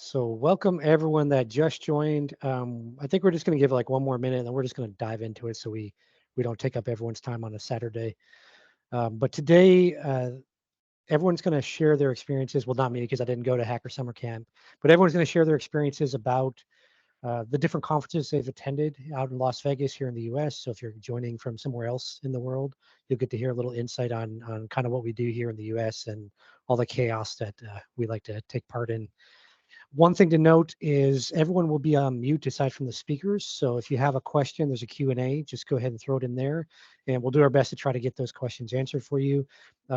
So welcome everyone that just joined. I think we're just going to give like one more minute and then we're just going to dive into it so we don't take up everyone's time on a Saturday. But today, everyone's going to share their experiences. Well, not me because I didn't go to Hacker Summer Camp, but everyone's going to share their experiences about the different conferences they've attended out in Las Vegas here in the U.S. So if you're joining from somewhere else in the world, you'll get to hear a little insight on kind of what we do here in the U.S. and all the chaos that we like to take part in. One thing to note is everyone will be on mute aside from the speakers. So if you have a question, there's a Q&A, just go ahead and throw it in there and we'll do our best to try to get those questions answered for you.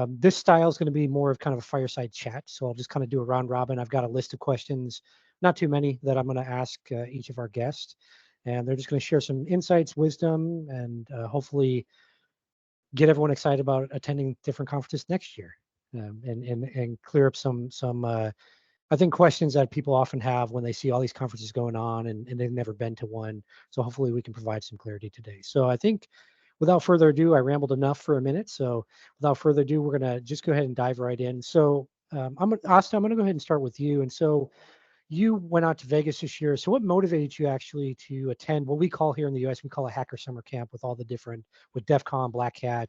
This style is going to be more of kind of a fireside chat. So I'll just kind of do a round robin. I've got a list of questions, not too many, that I'm going to ask each of our guests. And they're just going to share some insights, wisdom, and hopefully get everyone excited about attending different conferences next year and clear up some I think questions that people often have when they see all these conferences going on and they've never been to one. So hopefully we can provide some clarity today. So I think without further ado, I rambled enough for a minute. So without further ado, we're going to just go ahead and dive right in. So Asta, I'm going to go ahead and start with you. And so you went out to Vegas this year. So what motivated you actually to attend what we call here in the US, we call a Hacker Summer Camp with all the different, with DEF CON, BlackHat,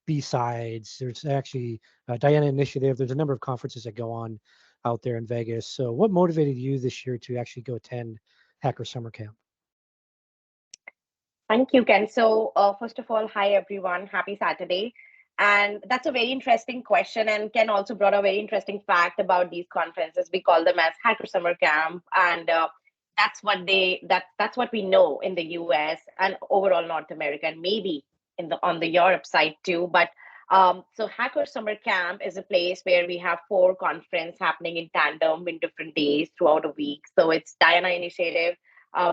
BSides. There's actually Diana Initiative. There's a number of conferences that go on out there in Vegas. So what motivated you this year to actually go attend Hacker Summer Camp? Thank you, Ken. So first of all, hi, everyone. Happy Saturday. And that's a very interesting question. And Ken also brought a very interesting fact about these conferences. We call them as Hacker Summer Camp. And that's what we know in the US and overall North America, and maybe on the Europe side too. But so Hacker Summer Camp is a place where we have 4 conferences happening in tandem in different days throughout a week. So it's Diana Initiative,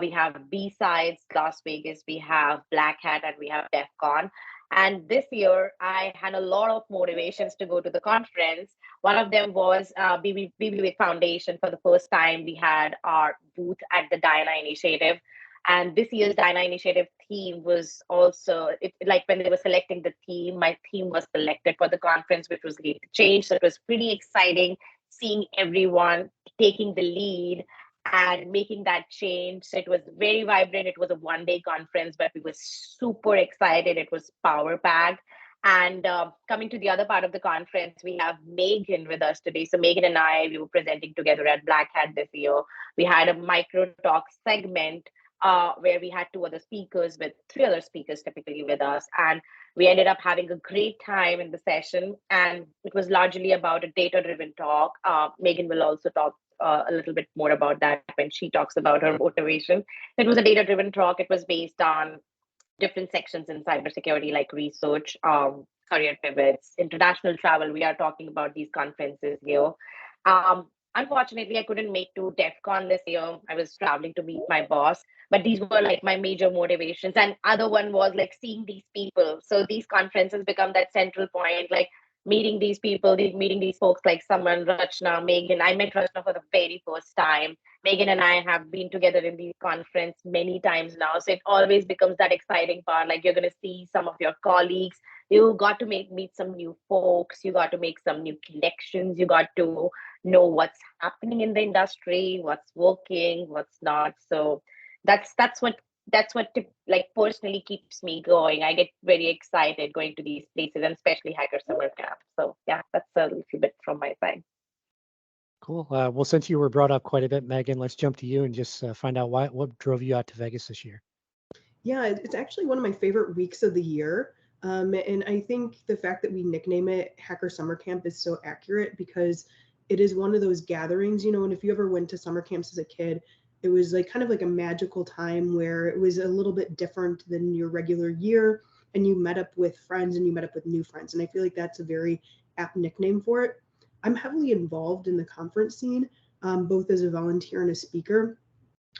we have BSides, Las Vegas, we have BlackHat, and we have DEF CON. And this year, I had a lot of motivations to go to the conference. One of them was BB Foundation. For the first time, we had our booth at the Diana Initiative. And this year's Diana Initiative theme was also, like when they were selecting the theme, my theme was selected for the conference, which was Lead to Change. So it was pretty exciting seeing everyone taking the lead and making that change. So it was very vibrant. It was a one-day conference, but we were super excited. It was power-packed. And coming to the other part of the conference, we have Megan with us today. So Megan and I, we were presenting together at BlackHat this year. We had a micro talk segment where we had 2 other speakers with 3 other speakers typically with us. And we ended up having a great time in the session. And it was largely about a data-driven talk. Megan will also talk a little bit more about that when she talks about her motivation. It was a data-driven talk. It was based on different sections in cybersecurity, like research, career pivots, international travel. We are talking about these conferences here. Unfortunately, I couldn't make to DEF CON this year. I was traveling to meet my boss, but these were like my major motivations. And other one was like seeing these people. So these conferences become that central point, like meeting these people, meeting these folks like someone, Rachna, Megan. I met Rachna for the very first time. Megan and I have been together in these conferences many times now. So it always becomes that exciting part. Like you're going to see some of your colleagues. You got to meet some new folks. You got to make some new connections. You got to know what's happening in the industry, what's working, what's not. So that's what like personally keeps me going. I get very excited going to these places, and especially Hacker Summer Camp. So yeah, that's a little bit from my side. Cool. Well, since you were brought up quite a bit, Megan, let's jump to you and just find out what drove you out to Vegas this year. Yeah, it's actually one of my favorite weeks of the year. And I think the fact that we nickname it Hacker Summer Camp is so accurate because it is one of those gatherings, and if you ever went to summer camps as a kid, it was like kind of like a magical time where it was a little bit different than your regular year, and you met up with friends and you met up with new friends. And I feel like that's a very apt nickname for it. I'm heavily involved in the conference scene, both as a volunteer and a speaker.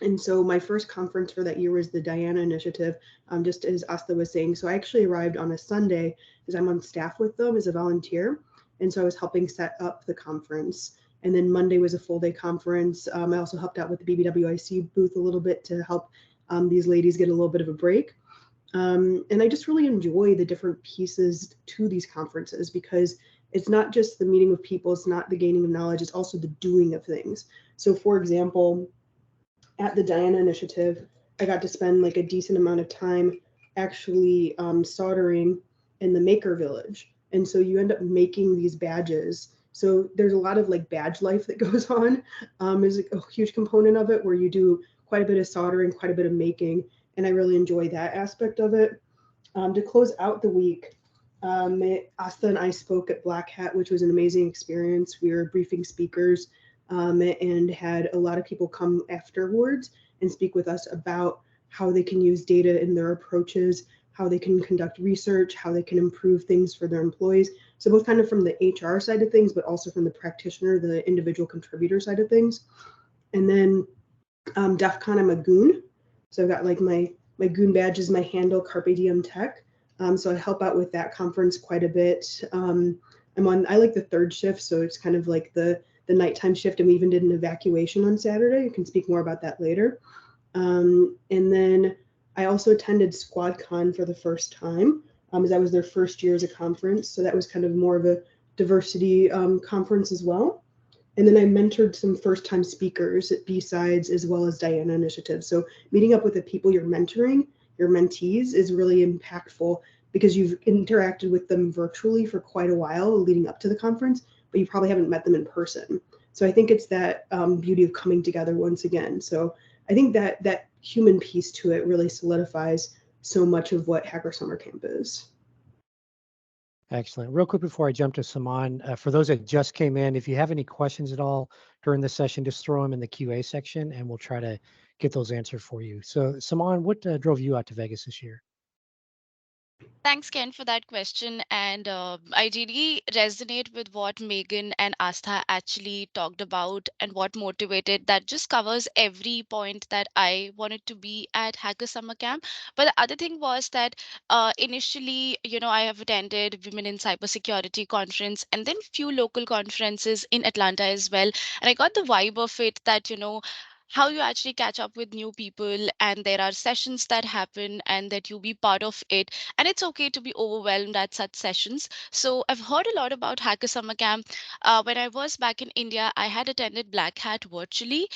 And so my first conference for that year was the Diana Initiative, just as Asta was saying. So I actually arrived on a Sunday because I'm on staff with them as a volunteer. And so I was helping set up the conference. And then Monday was a full day conference. I also helped out with the BBWIC booth a little bit to help these ladies get a little bit of a break. And I just really enjoy the different pieces to these conferences because it's not just the meeting with people, it's not the gaining of knowledge, it's also the doing of things. So for example, at the Diana Initiative, I got to spend like a decent amount of time actually soldering in the maker village. And so you end up making these badges. So there's a lot of like badge life that goes on. Is a huge component of it where you do quite a bit of soldering, quite a bit of making, and I really enjoy that aspect of it. To close out the week, Asta and I spoke at BlackHat, which was an amazing experience. We were briefing speakers and had a lot of people come afterwards and speak with us about how they can use data in their approaches, how they can conduct research, how they can improve things for their employees. So both kind of from the HR side of things, but also from the practitioner, the individual contributor side of things. And then DEF CON, I'm a goon. So I've got like my goon badge is my handle, Carpe Diem Tech. So I help out with that conference quite a bit. I like the third shift, so it's kind of like the nighttime shift, and we even did an evacuation on Saturday. I can speak more about that later. And then I also attended SquadCon for the first time, as that was their first year as a conference. So that was kind of more of a diversity conference as well. And then I mentored some first-time speakers at BSides as well as Diana Initiative. So meeting up with the people you're mentoring, your mentees, is really impactful because you've interacted with them virtually for quite a while leading up to the conference, but you probably haven't met them in person. So I think it's that beauty of coming together once again. So I think that human piece to it really solidifies so much of what Hacker Summer Camp is. Excellent. Real quick before I jump to Saman, for those that just came in, if you have any questions at all during the session, just throw them in the QA section and we'll try to get those answered for you. So Saman, what drove you out to Vegas this year? Thanks, Ken, for that question. And I really resonate with what Megan and Astha actually talked about and what motivated. That just covers every point that I wanted to be at Hacker Summer Camp. But the other thing was that initially, I have attended Women in Cybersecurity conference and then few local conferences in Atlanta as well. And I got the vibe of it that, how you actually catch up with new people and there are sessions that happen and that you be part of it, and it's okay to be overwhelmed at such sessions. So I've heard a lot about Hacker Summer Camp. When I was back in India, I had attended BlackHat virtually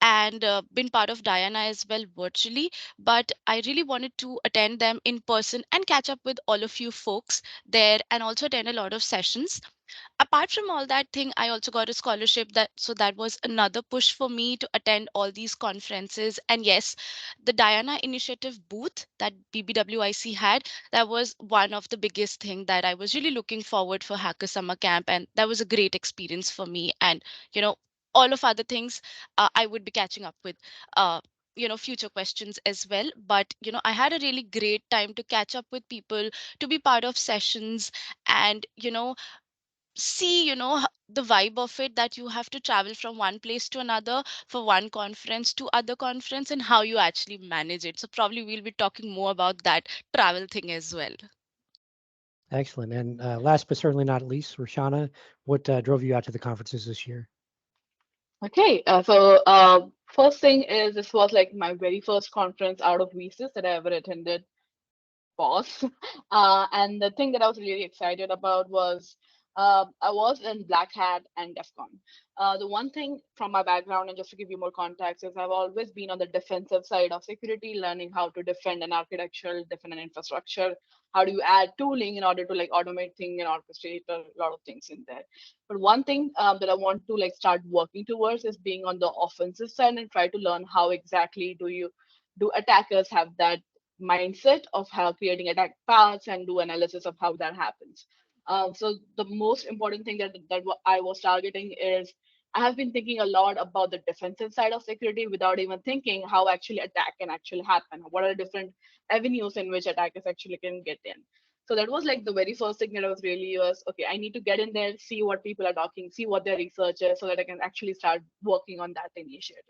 and been part of Diana as well virtually. But I really wanted to attend them in person and catch up with all of you folks there and also attend a lot of sessions. Apart from all that thing, I also got a scholarship, that was another push for me to attend all these conferences. And yes, the Diana Initiative booth that BBWIC had, that was one of the biggest thing that I was really looking forward for Hacker Summer Camp, and that was a great experience for me. And all of other things I would be catching up with future questions as well. But I had a really great time to catch up with people, to be part of sessions, and see the vibe of it, that you have to travel from one place to another for one conference to other conference, and how you actually manage it. So probably we'll be talking more about that travel thing as well. Excellent. And last but certainly not least, Roshana, what drove you out to the conferences this year? Okay, first thing is this was like my very first conference out of VSIS that I ever attended. Boss. And the thing that I was really excited about was I was in BlackHat and DEF CON. The one thing from my background, and just to give you more context, is I've always been on the defensive side of security, learning how to defend an architecture, defend an infrastructure. How do you add tooling in order to like automate things and orchestrate a lot of things in there? But one thing that I want to like start working towards is being on the offensive side and try to learn how exactly do attackers have that mindset of how creating attack paths and do analysis of how that happens. So the most important thing that I was targeting is I have been thinking a lot about the defensive side of security without even thinking how actually attack can actually happen. What are the different avenues in which attackers actually can get in? So that was like the very first thing that I was really okay, I need to get in there, see what people are talking, see what their research is, so that I can actually start working on that initiative.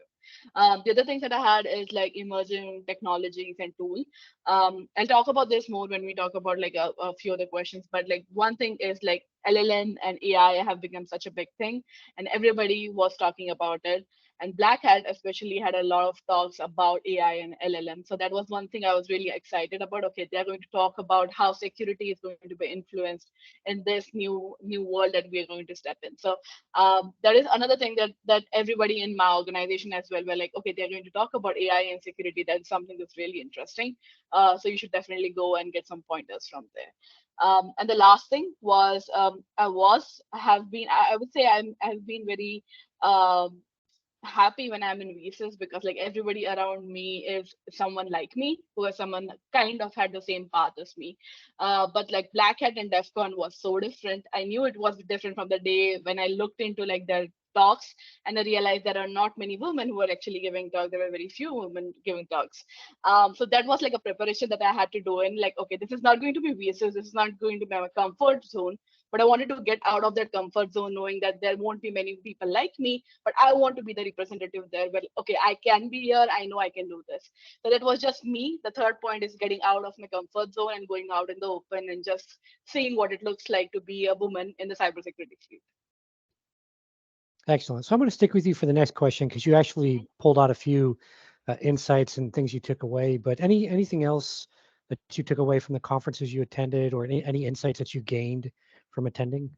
The other things that I had is like emerging technologies and tools. I'll talk about this more when we talk about like a few other questions. But like one thing is like LLM and AI have become such a big thing, and everybody was talking about it. And BlackHat especially had a lot of talks about AI and LLM. So that was one thing I was really excited about. Okay, they're going to talk about how security is going to be influenced in this new world that we are going to step in. So that is another thing that everybody in my organization as well were like, okay, they're going to talk about AI and security. That's something that's really interesting. So you should definitely go and get some pointers from there. And the last thing was I would say I've been very happy when I'm in VSiS because like everybody around me is someone like me who is someone kind of had the same path as me. But like BlackHat and DEF CON was so different. I knew it was different from the day when I looked into like their talks and I realized there are not many women who are actually giving talks. There were very few women giving talks. So that was like a preparation that I had to do in like, okay, this is not going to be VSiS. This is not going to be my comfort zone. But I wanted to get out of that comfort zone knowing that there won't be many people like me, but I want to be the representative there. Well, okay, I can be here. I know I can do this. So that was just me. The third point is getting out of my comfort zone and going out in the open and just seeing what it looks like to be a woman in the cybersecurity field. Excellent. So I'm going to stick with you for the next question because you actually pulled out a few insights and things you took away. But anything else that you took away from the conferences you attended, or any insights that you gained from attending?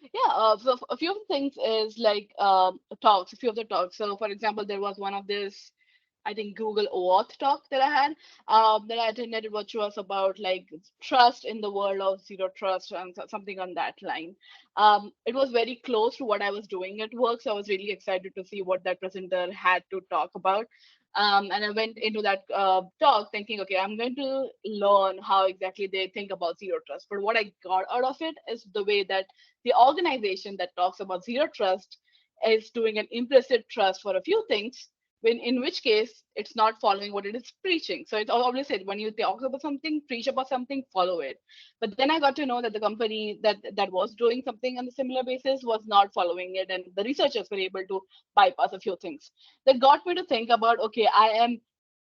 Yeah, so a few of the things is like talks, a few of the talks. So for example, there was one of this, I think Google OAuth talk that I had that I attended, which was about like trust in the world of zero trust and something on that line. It was very close to what I was doing at work, so I was really excited to see what that presenter had to talk about. And I went into that talk thinking, okay, I'm going to learn how exactly they think about zero trust. But what I got out of it is the way that the organization that talks about zero trust is doing an implicit trust for a few things, when in which case it's not following what it is preaching. So it's always said when you talk about something, preach about something, follow it. But then I got to know that the company that was doing something on a similar basis was not following it, and the researchers were able to bypass a few things. That got me to think about, okay, I am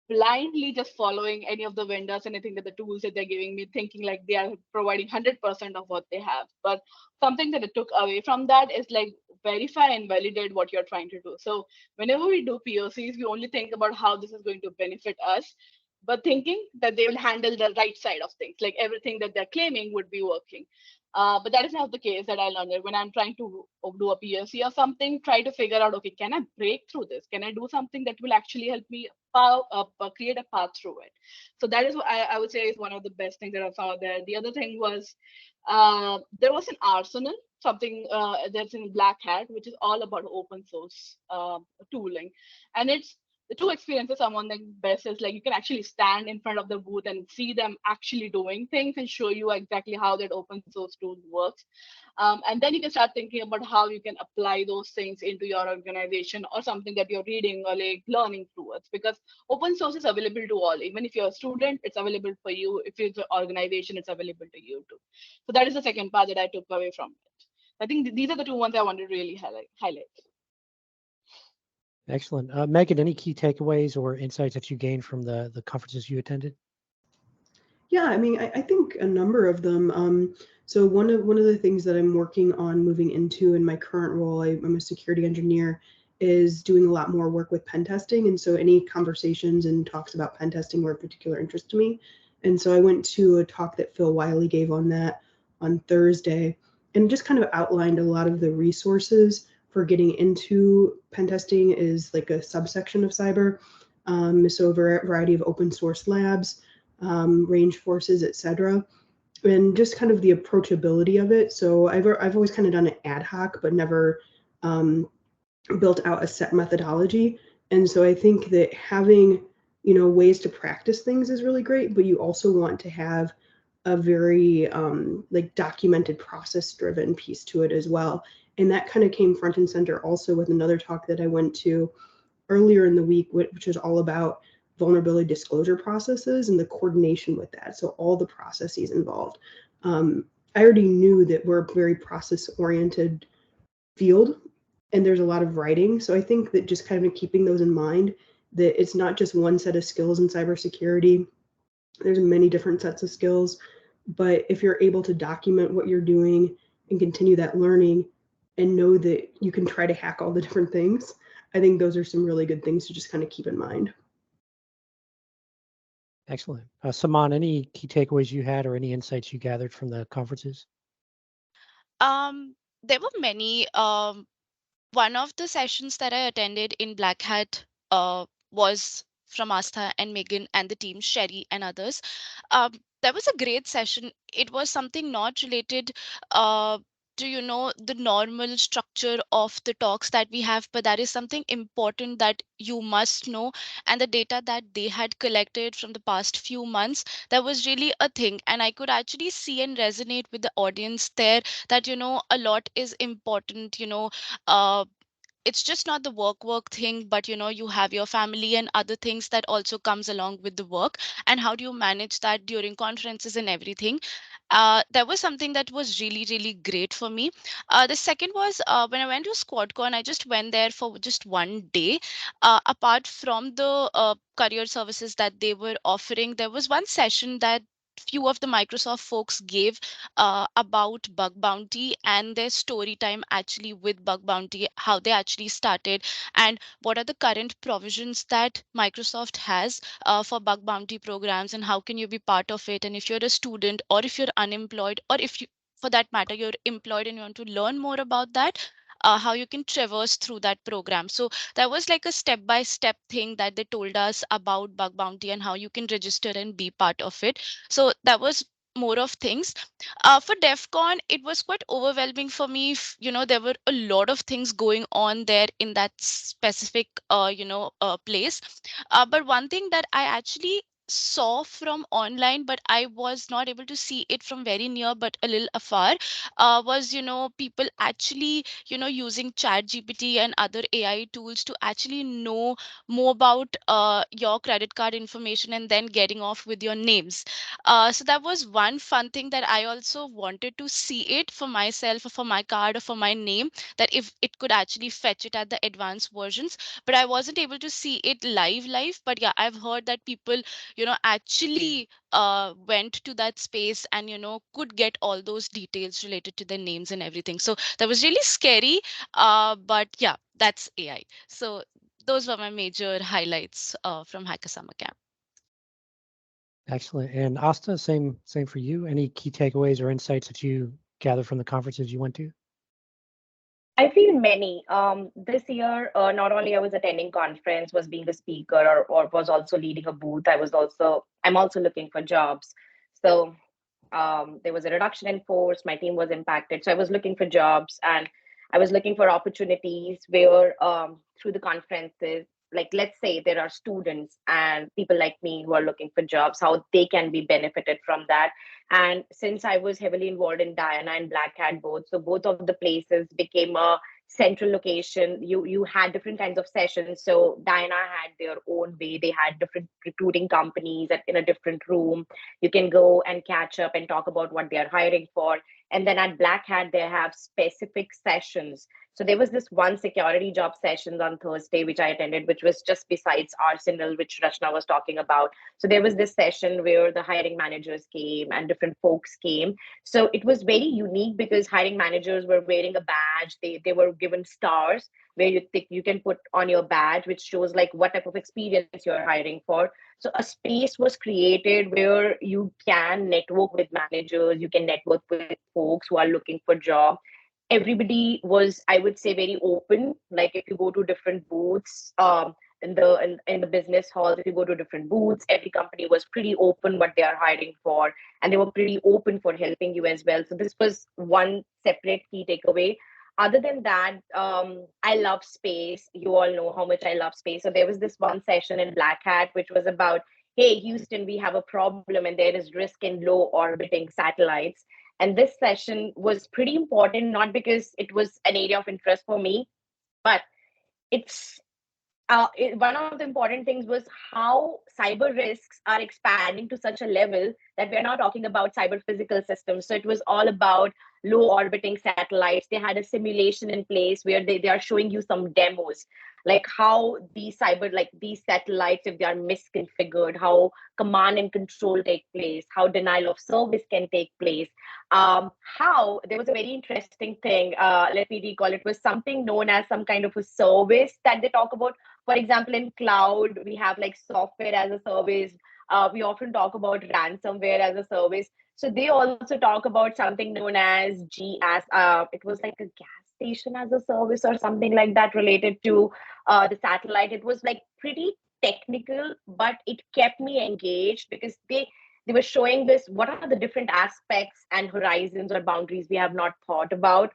blindly just following any of the vendors and I think that the tools that they're giving me, thinking like they are providing 100% of what they have. But something that I took away from that is like verify and validate what you're trying to do. So whenever we do POCs, we only think about how this is going to benefit us, but thinking that they will handle the right side of things, like everything that they're claiming would be working. But that is not the case that I learned. That when I'm trying to do a POC or something, try to figure out, okay, can I break through this? Can I do something that will actually help me create a path through it? So that is what I would say is one of the best things that I saw there. The other thing was there was an arsenal, something that's in BlackHat, which is all about open source tooling. And it's the two experiences are one thing best is like you can actually stand in front of the booth and see them actually doing things and show you exactly how that open source tool works. And then you can start thinking about how you can apply those things into your organization or something that you're reading or like learning towards, because open source is available to all. Even if you're a student, it's available for you. If it's an organization, it's available to you too. So that is the second part that I took away from it. I think these are the two ones I wanted to really highlight. Excellent. Megan, any key takeaways or insights that you gained from the conferences you attended? Yeah, I mean, I think a number of them. So one of the things that I'm working on moving into in my current role, I'm a security engineer, is doing a lot more work with pen testing. And so any conversations and talks about pen testing were of particular interest to me. And so I went to a talk that Phil Wiley gave on that on Thursday and just kind of outlined a lot of the resources for getting into pen testing is like a subsection of cyber. So a variety of open source labs, range forces, etc., and just kind of the approachability of it. So I've always kind of done it ad hoc, but never built out a set methodology. And so I think that having ways to practice things is really great, but you also want to have a very like documented process driven piece to it as well. And that kind of came front and center also with another talk that I went to earlier in the week, which is all about vulnerability disclosure processes and the coordination with that. So all the processes involved. I already knew that we're a very process oriented field and there's a lot of writing. So I think that just kind of keeping those in mind, that it's not just one set of skills in cybersecurity. There's many different sets of skills, but if you're able to document what you're doing and continue that learning and know that you can try to hack all the different things, I think those are some really good things to just kind of keep in mind. Excellent. Saman, any key takeaways you had or any insights you gathered from the conferences? There were many. One of the sessions that I attended in BlackHat was from Astha and Megan and the team, Sherry and others. That was a great session. It was something not related uh, to, the normal structure of the talks that we have, but that is something important that you must know. And the data that they had collected from the past few months, that was really a thing. And I could actually see and resonate with the audience there that, a lot is important, uh, it's just not the work thing, but you have your family and other things that also comes along with the work, and how do you manage that during conferences and everything. That was something that was really really great for me. The second was when I went to SquadCon. I just went there for just one day. Apart from the career services that they were offering, there was one session that few of the Microsoft folks gave about bug bounty and their story time actually with bug bounty, how they actually started, and what are the current provisions that Microsoft has for bug bounty programs, and how can you be part of it. And if you're a student, or if you're unemployed, or if you, for that matter, you're employed and you want to learn more about that, how you can traverse through that program. So that was like a step by step thing that they told us about bug bounty and how you can register and be part of it. So that was more of things. For DEF CON, it was quite overwhelming for me. There were a lot of things going on there in that specific, place. But one thing that I actually saw from online, but I was not able to see it from very near, but a little afar, was, people actually, using Chat GPT and other AI tools to actually know more about your credit card information and then getting off with your names. So that was one fun thing that I also wanted to see it for myself, or for my card, or for my name, that if it could actually fetch it at the advanced versions. But I wasn't able to see it live. But yeah, I've heard that people, actually went to that space and, could get all those details related to their names and everything. So that was really scary. But yeah, that's AI. So those were my major highlights from Hacker Summer Camp. Excellent. And Asta, same for you. Any key takeaways or insights that you gathered from the conferences you went to? I feel many. This year, not only I was attending conference, was being the speaker, or was also leading a booth. I'm also looking for jobs. So there was a reduction in force. My team was impacted. So I was looking for jobs, and I was looking for opportunities where through the conferences, like let's say there are students and people like me who are looking for jobs, how they can be benefited from that. And since I was heavily involved in Diana and BlackHat both, so both of the places became a central location. You had different kinds of sessions. So Diana had their own way. They had different recruiting companies in a different room. You can go and catch up and talk about what they are hiring for. And then at BlackHat, they have specific sessions. So there was this one security job session on Thursday, which I attended, which was just besides Arsenal, which Rachna was talking about. So there was this session where the hiring managers came and different folks came. So it was very unique because hiring managers were wearing a badge. They were given stars where you can put on your badge, which shows like what type of experience you're hiring for. So a space was created where you can network with managers, you can network with folks who are looking for job. Everybody was, I would say, very open. Like if you go to different booths, in the business halls, if you go to different booths, every company was pretty open what they are hiring for, and they were pretty open for helping you as well. So this was one separate key takeaway. Other than that, I love space. You all know how much I love space. So there was this one session in BlackHat which was about, hey Houston, we have a problem and there is risk in low orbiting satellites. And this session was pretty important, not because it was an area of interest for me, but it's one of the important things was how cyber risks are expanding to such a level that we're now talking about cyber physical systems. So it was all about low orbiting satellites. They had a simulation in place where they are showing you some demos. like how these satellites, if they are misconfigured, how command and control take place, how denial of service can take place. How there was a very interesting thing, let me recall, it was something known as some kind of a service that they talk about. For example, in cloud, we have like software as a service. We often talk about ransomware as a service. So they also talk about something known as GS. It was like a gas station as a service or something like that related to the satellite. It was like pretty technical, but it kept me engaged because they were showing this what are the different aspects and horizons or boundaries we have not thought about.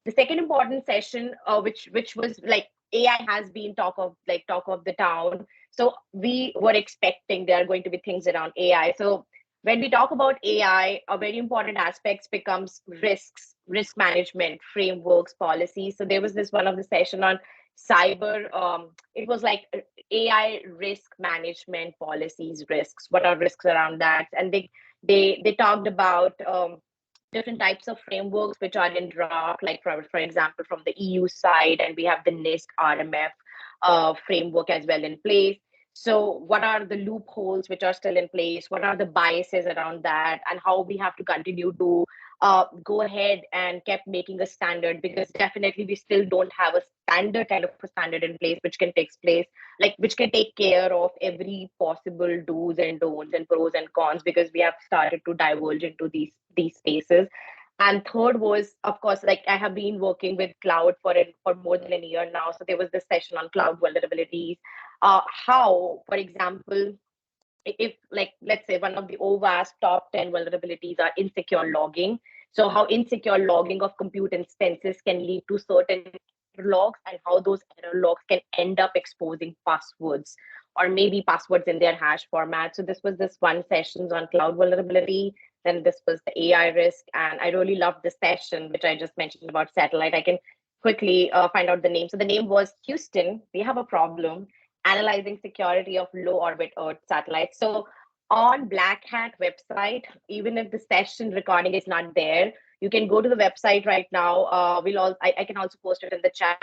The second important session, which was like AI has been talk of the town. So we were expecting there are going to be things around AI. So when we talk about AI, a very important aspects becomes risks, risk management, frameworks, policies. So there was this one of the session on cyber. It was like AI risk management policies, risks. What are risks around that? And they talked about different types of frameworks which are in draft, like for example, from the EU side, and we have the NIST RMF framework as well in place. So what are the loopholes which are still in place? What are the biases around that? And how we have to continue to go ahead and kept making a standard, because definitely we still don't have a standard kind of a standard in place which can take place, like which can take care of every possible do's and don'ts and pros and cons, because we have started to diverge into these spaces. And third was, of course, like I have been working with cloud for more than a year now. So there was this session on cloud vulnerabilities. How, for example, if like let's say one of the OWASP top 10 vulnerabilities are insecure logging. So how insecure logging of compute instances can lead to certain error logs, and how those error logs can end up exposing passwords or maybe passwords in their hash format. So this was this one sessions on cloud vulnerability. Then this was the AI risk, and I really loved the session which I just mentioned about satellite. I can quickly find out the name. So the name was Houston, we have a problem analyzing security of low orbit Earth satellites. So on BlackHat website, even if the session recording is not there, you can go to the website right now. I can also post it in the chat.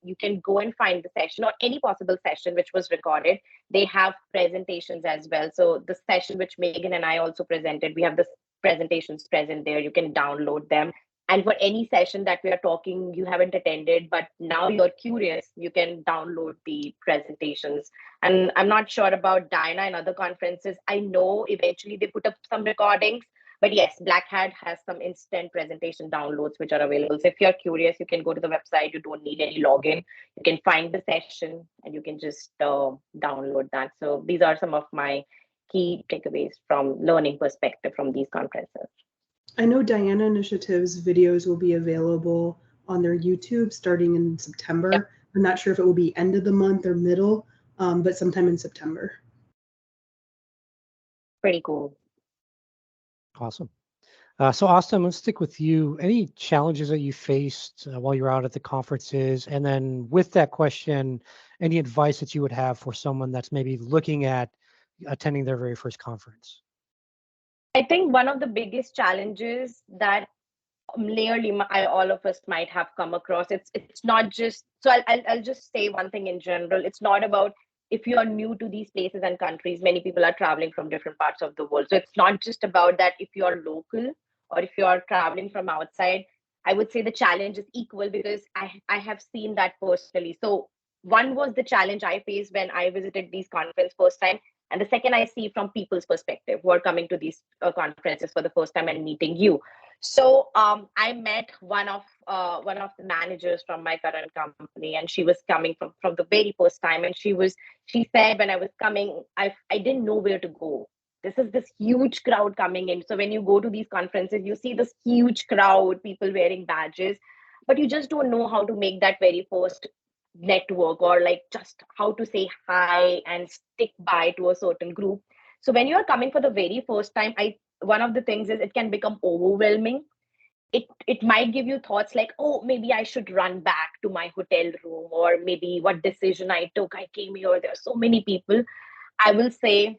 You can go and find the session or any possible session which was recorded. They have presentations as well. So the session which Megan and I also presented, we have the presentations present there. You can download them. And for any session that we are talking, you haven't attended, but now you're curious, you can download the presentations. And I'm not sure about Diana and other conferences. I know eventually they put up some recordings, but yes, BlackHat has some instant presentation downloads which are available. So if you're curious, you can go to the website. You don't need any login. You can find the session and you can just download that. So these are some of my key takeaways from learning perspective from these conferences. I know Diana Initiative's videos will be available on their YouTube starting in September. Yep. I'm not sure if it will be end of the month or middle, but sometime in September. Pretty cool. Awesome. So Austin, let's stick with you. Any challenges that you faced while you're out at the conferences? And then with that question, any advice that you would have for someone that's maybe looking at attending their very first conference? I think one of the biggest challenges that nearly all of us might have come across, it's not just, so I'll just say one thing in general. It's not about, if you are new to these places and countries, many people are traveling from different parts of the world. So it's not just about that if you are local or if you are traveling from outside. I would say the challenge is equal, because I have seen that personally. So one was the challenge I faced when I visited these conferences first time. And the second I see from people's perspective who are coming to these conferences for the first time and meeting you. So I met one of the managers from my current company, and she was coming from the very first time. And she said when I was coming, I didn't know where to go. This huge crowd coming in. So when you go to these conferences, you see this huge crowd, people wearing badges, but you just don't know how to make that very first network, or like just how to say hi and stick by to a certain group. So when you're coming for the very first time, one of the things is it can become overwhelming. It might give you thoughts like, oh, maybe I should run back to my hotel room, or maybe what decision I took. I came here, there are so many people. I will say,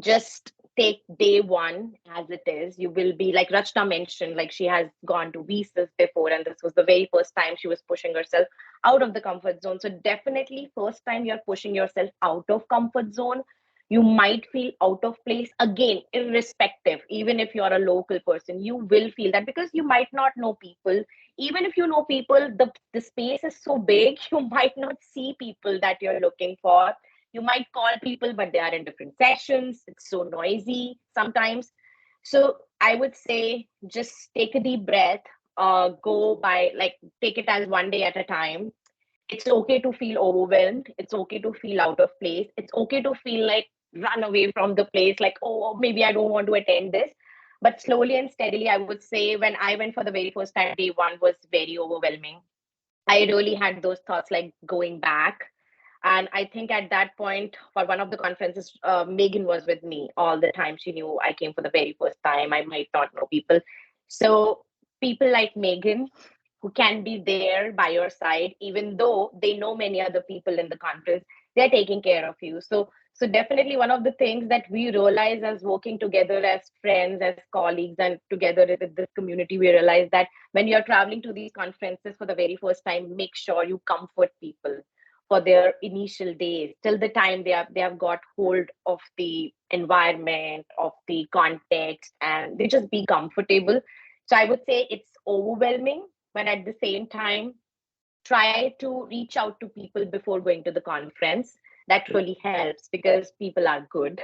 just take day one as it is. You will be, like Rachna mentioned, like she has gone to visas before, and this was the very first time she was pushing herself out of the comfort zone. So definitely first time you're pushing yourself out of comfort zone, you might feel out of place again, irrespective, even if you're a local person, you will feel that because you might not know people. Even if you know people, the space is so big, you might not see people that you're looking for. You might call people, but they are in different sessions. It's so noisy sometimes. So I would say just take a deep breath, go by, like, take it as one day at a time. It's okay to feel overwhelmed. It's okay to feel out of place. It's okay to feel like run away from the place, like, oh, maybe I don't want to attend this. But slowly and steadily, I would say when I went for the very first time, day one was very overwhelming. I really had those thoughts like going back. And I think at that point, for one of the conferences, Megan was with me all the time. She knew I came for the very first time. I might not know people. So people like Megan, who can be there by your side, even though they know many other people in the conference, they're taking care of you. So definitely one of the things that we realize as working together as friends, as colleagues, and together with this community, we realize that when you're traveling to these conferences for the very first time, make sure you comfort people for their initial days till the time they have got hold of the environment, of the context, and they just be comfortable. So I would say it's overwhelming, but at the same time, try to reach out to people before going to the conference. That really helps because people are good.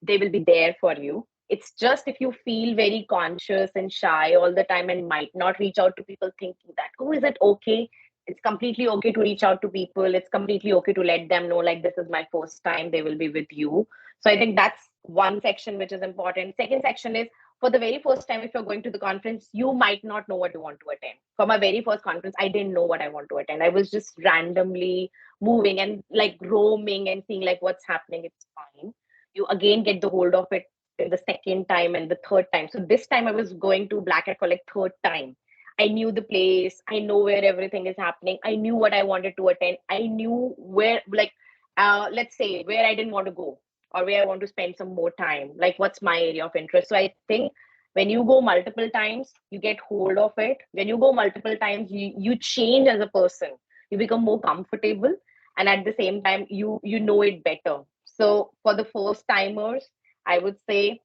They will be there for you. It's just if you feel very conscious and shy all the time and might not reach out to people, thinking that, oh, is it okay? It's completely okay to reach out to people. It's completely okay to let them know, like, this is my first time, they will be with you. So I think that's one section which is important. Second section is, for the very first time, if you're going to the conference, you might not know what you want to attend. For my very first conference, I didn't know what I want to attend. I was just randomly moving and like roaming and seeing like what's happening. It's fine. You again get the hold of it in the second time and the third time. So this time I was going to BlackHat for like third time. I knew the place. I know where everything is happening. I knew what I wanted to attend. I knew where, like, let's say where I didn't want to go or where I want to spend some more time. Like, what's my area of interest? So I think when you go multiple times, you get hold of it. When you go multiple times, you change as a person. You become more comfortable, and at the same time, you know it better. So for the first timers, I would say,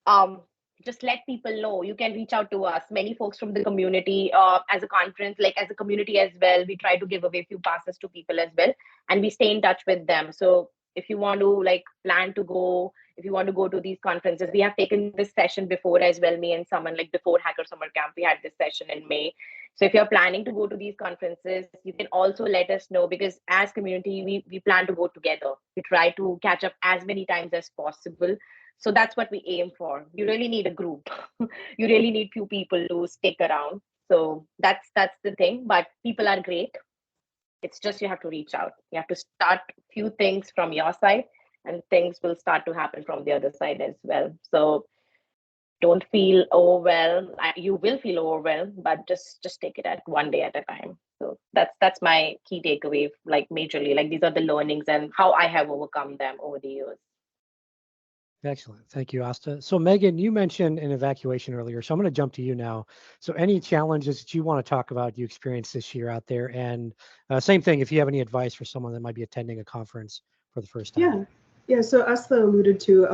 um, just let people know. You can reach out to us. Many folks from the community, as a conference, like as a community as well, we try to give away a few passes to people as well, and we stay in touch with them. So if you want to like plan to go, if you want to go to these conferences, we have taken this session before as well. Me and someone, like before Hacker Summer Camp, we had this session in May. So if you're planning to go to these conferences, you can also let us know, because as community, we plan to go together. We try to catch up as many times as possible. So that's what we aim for. You really need a group. You really need few people to stick around. So that's the thing. But people are great. It's just you have to reach out. You have to start few things from your side, and things will start to happen from the other side as well. So don't feel overwhelmed. You will feel overwhelmed, but just take it at one day at a time. So that's my key takeaway, like majorly. Like, these are the learnings and how I have overcome them over the years. Excellent. Thank you, Asta. So Megan, you mentioned an evacuation earlier, so I'm going to jump to you now. So any challenges that you want to talk about you experienced this year out there? And same thing, if you have any advice for someone that might be attending a conference for the first time. Yeah. So Asta alluded to,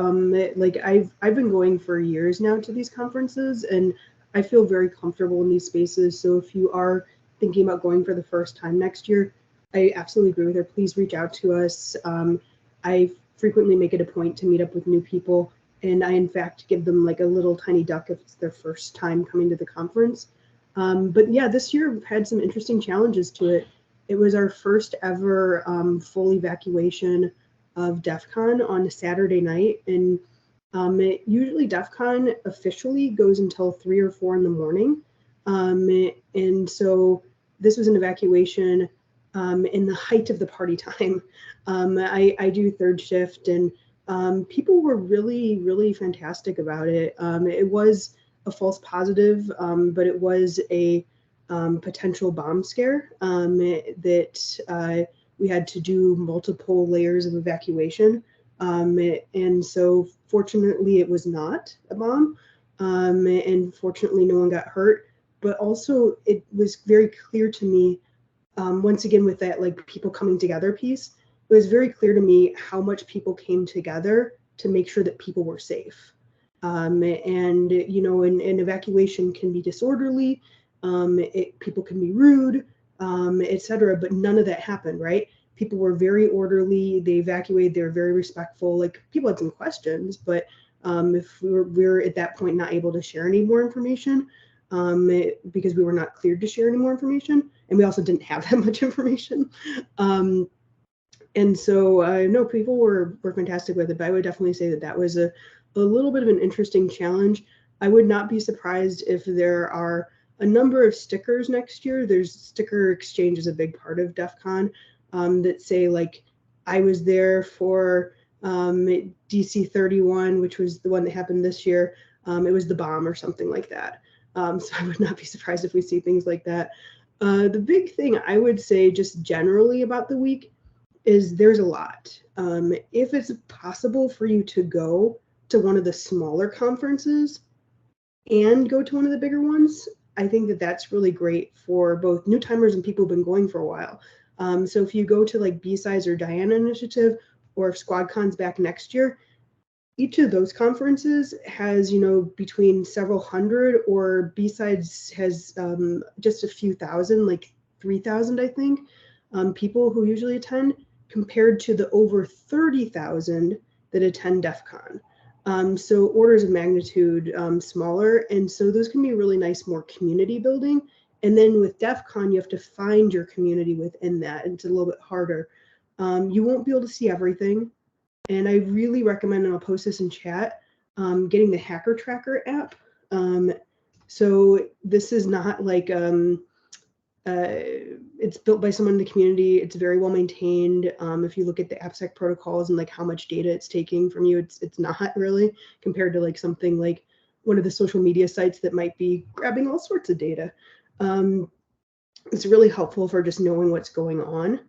like I've been going for years now to these conferences, and I feel very comfortable in these spaces. So if you are thinking about going for the first time next year, I absolutely agree with her. Please reach out to us. I frequently make it a point to meet up with new people, and I in fact give them like a little tiny duck if it's their first time coming to the conference. But yeah, this year we've had some interesting challenges to it. It was our first ever full evacuation of DEF CON on a Saturday night, and usually DEF CON officially goes until 3 or 4 in the morning, and so this was an evacuation in the height of the party time. I do third shift, and people were really fantastic about it. It was a false positive, but it was a potential bomb scare that we had to do multiple layers of evacuation. And so Fortunately, it was not a bomb, and fortunately, no one got hurt. But also, it was very clear to me, once again, with that like people coming together piece, it was very clear to me how much people came together to make sure that people were safe. And you know, an evacuation can be disorderly, people can be rude, etc. But none of that happened, right? People were very orderly. They evacuated. They were very respectful. Like people had some questions, but if we were at that point not able to share any more information, because we were not cleared to share any more information, and we also didn't have that much information. And so no, people were fantastic with it, but I would definitely say that that was a little bit of an interesting challenge. I would not be surprised if there are a number of stickers next year. There's sticker exchange is a big part of DEF CON, that say like, I was there for DC 31, which was the one that happened this year. It was the bomb or something like that. So I would not be surprised if we see things like that. The big thing I would say just generally about the week is there's a lot. If it's possible for you to go to one of the smaller conferences and go to one of the bigger ones, I think that that's really great for both new timers and people who've been going for a while. So if you go to like BSides or Diana Initiative, or if SquadCon's back next year, each of those conferences has, you know, between several hundred, or BSides has just a few thousand, like 3,000, I think, people who usually attend, compared to the over 30,000 that attend DEF CON. So orders of magnitude smaller, and so those can be really nice, more community building. And then with DEF CON, you have to find your community within that, and it's a little bit harder. You won't be able to see everything, and I really recommend, and I'll post this in chat, getting the Hacker Tracker app. So this is not like it's built by someone in the community. It's very well maintained. If you look at the AppSec protocols and like how much data it's taking from you, it's not really, compared to like something like one of the social media sites that might be grabbing all sorts of data. It's really helpful for just knowing what's going on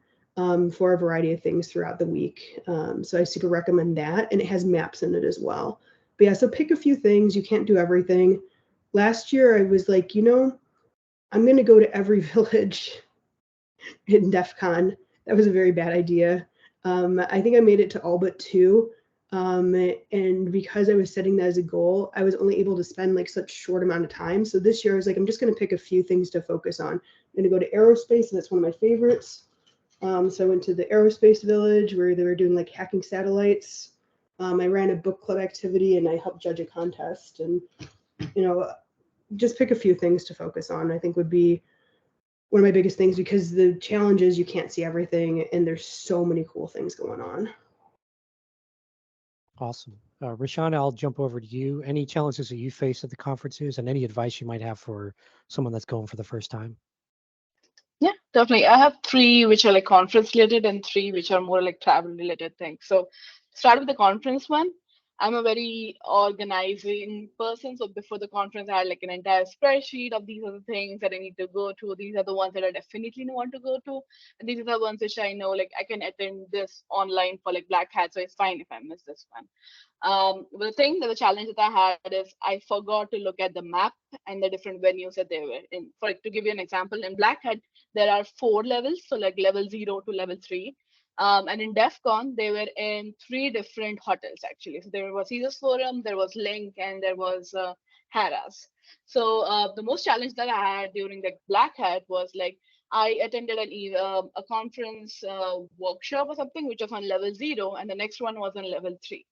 for a variety of things throughout the week. So I super recommend that, and it has maps in it as well. But yeah, so pick a few things. You can't do everything. Last year I was like, you know, I'm going to go to every village in DEF CON. That was a very bad idea. I think I made it to all but 2. And because I was setting that as a goal, I was only able to spend like such short amount of time. So this year I was like, I'm just going to pick a few things to focus on. I'm going to go to aerospace, and that's one of my favorites. So I went to the aerospace village where they were doing like hacking satellites. I ran a book club activity, and I helped judge a contest. And, you know, just pick a few things to focus on, I think would be one of my biggest things, because the challenge is you can't see everything, and there's so many cool things going on. Awesome. Rashana, I'll jump over to you. Any challenges that you face at the conferences, and any advice you might have for someone that's going for the first time? Yeah, definitely. I have 3 which are like conference related, and 3 which are more like travel related things. So start with the conference one. I'm a very organizing person. So before the conference, I had like an entire spreadsheet of these are the things that I need to go to. These are the ones that I definitely want to go to. And these are the ones which I know like I can attend this online for like BlackHat. So it's fine if I miss this one. But the thing that the challenge that I had is I forgot to look at the map and the different venues that they were in. For to give you an example, in BlackHat, there are 4 levels, so like level 0 to level 3. And in DEF CON, they were in 3 different hotels actually. So there was Caesars Forum, there was Link, and there was Harrah's. So the most challenge that I had during the BlackHat was like I attended a conference workshop or something, which was on level 0, and the next one was on level 3.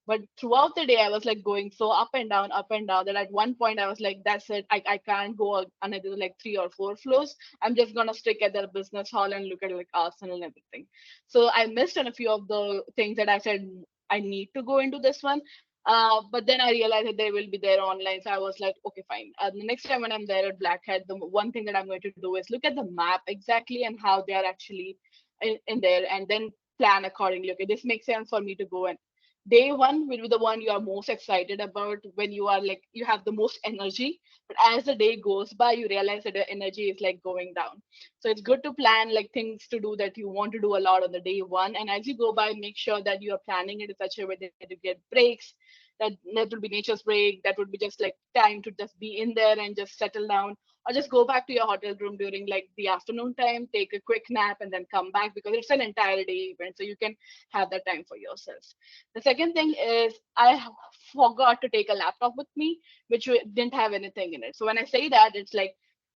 But throughout the day, I was like going so up and down, that at one point I was like, that's it. I can't go another like 3 or 4 floors. I'm just going to stick at the business hall and look at like Arsenal and everything. So I missed on a few of the things that I said I need to go into this one. But then I realized that they will be there online. So I was like, okay, fine. The next time when I'm there at BlackHat, the one thing that I'm going to do is look at the map exactly and how they are actually in there, and then plan accordingly. Okay, this makes sense for me to go, and day one will be the one you are most excited about, when you are like you have the most energy. But as the day goes by, you realize that the energy is like going down. So it's good to plan like things to do that you want to do a lot on the day one, and as you go by, make sure that you are planning it in such a way that you get breaks, that would be nature's break, that would be just like time to just be in there and just settle down, or just go back to your hotel room during like the afternoon time, take a quick nap and then come back, because it's an entire day event, so you can have that time for yourself. The second thing is I forgot to take a laptop with me, which didn't have anything in it. So when I say that, it's like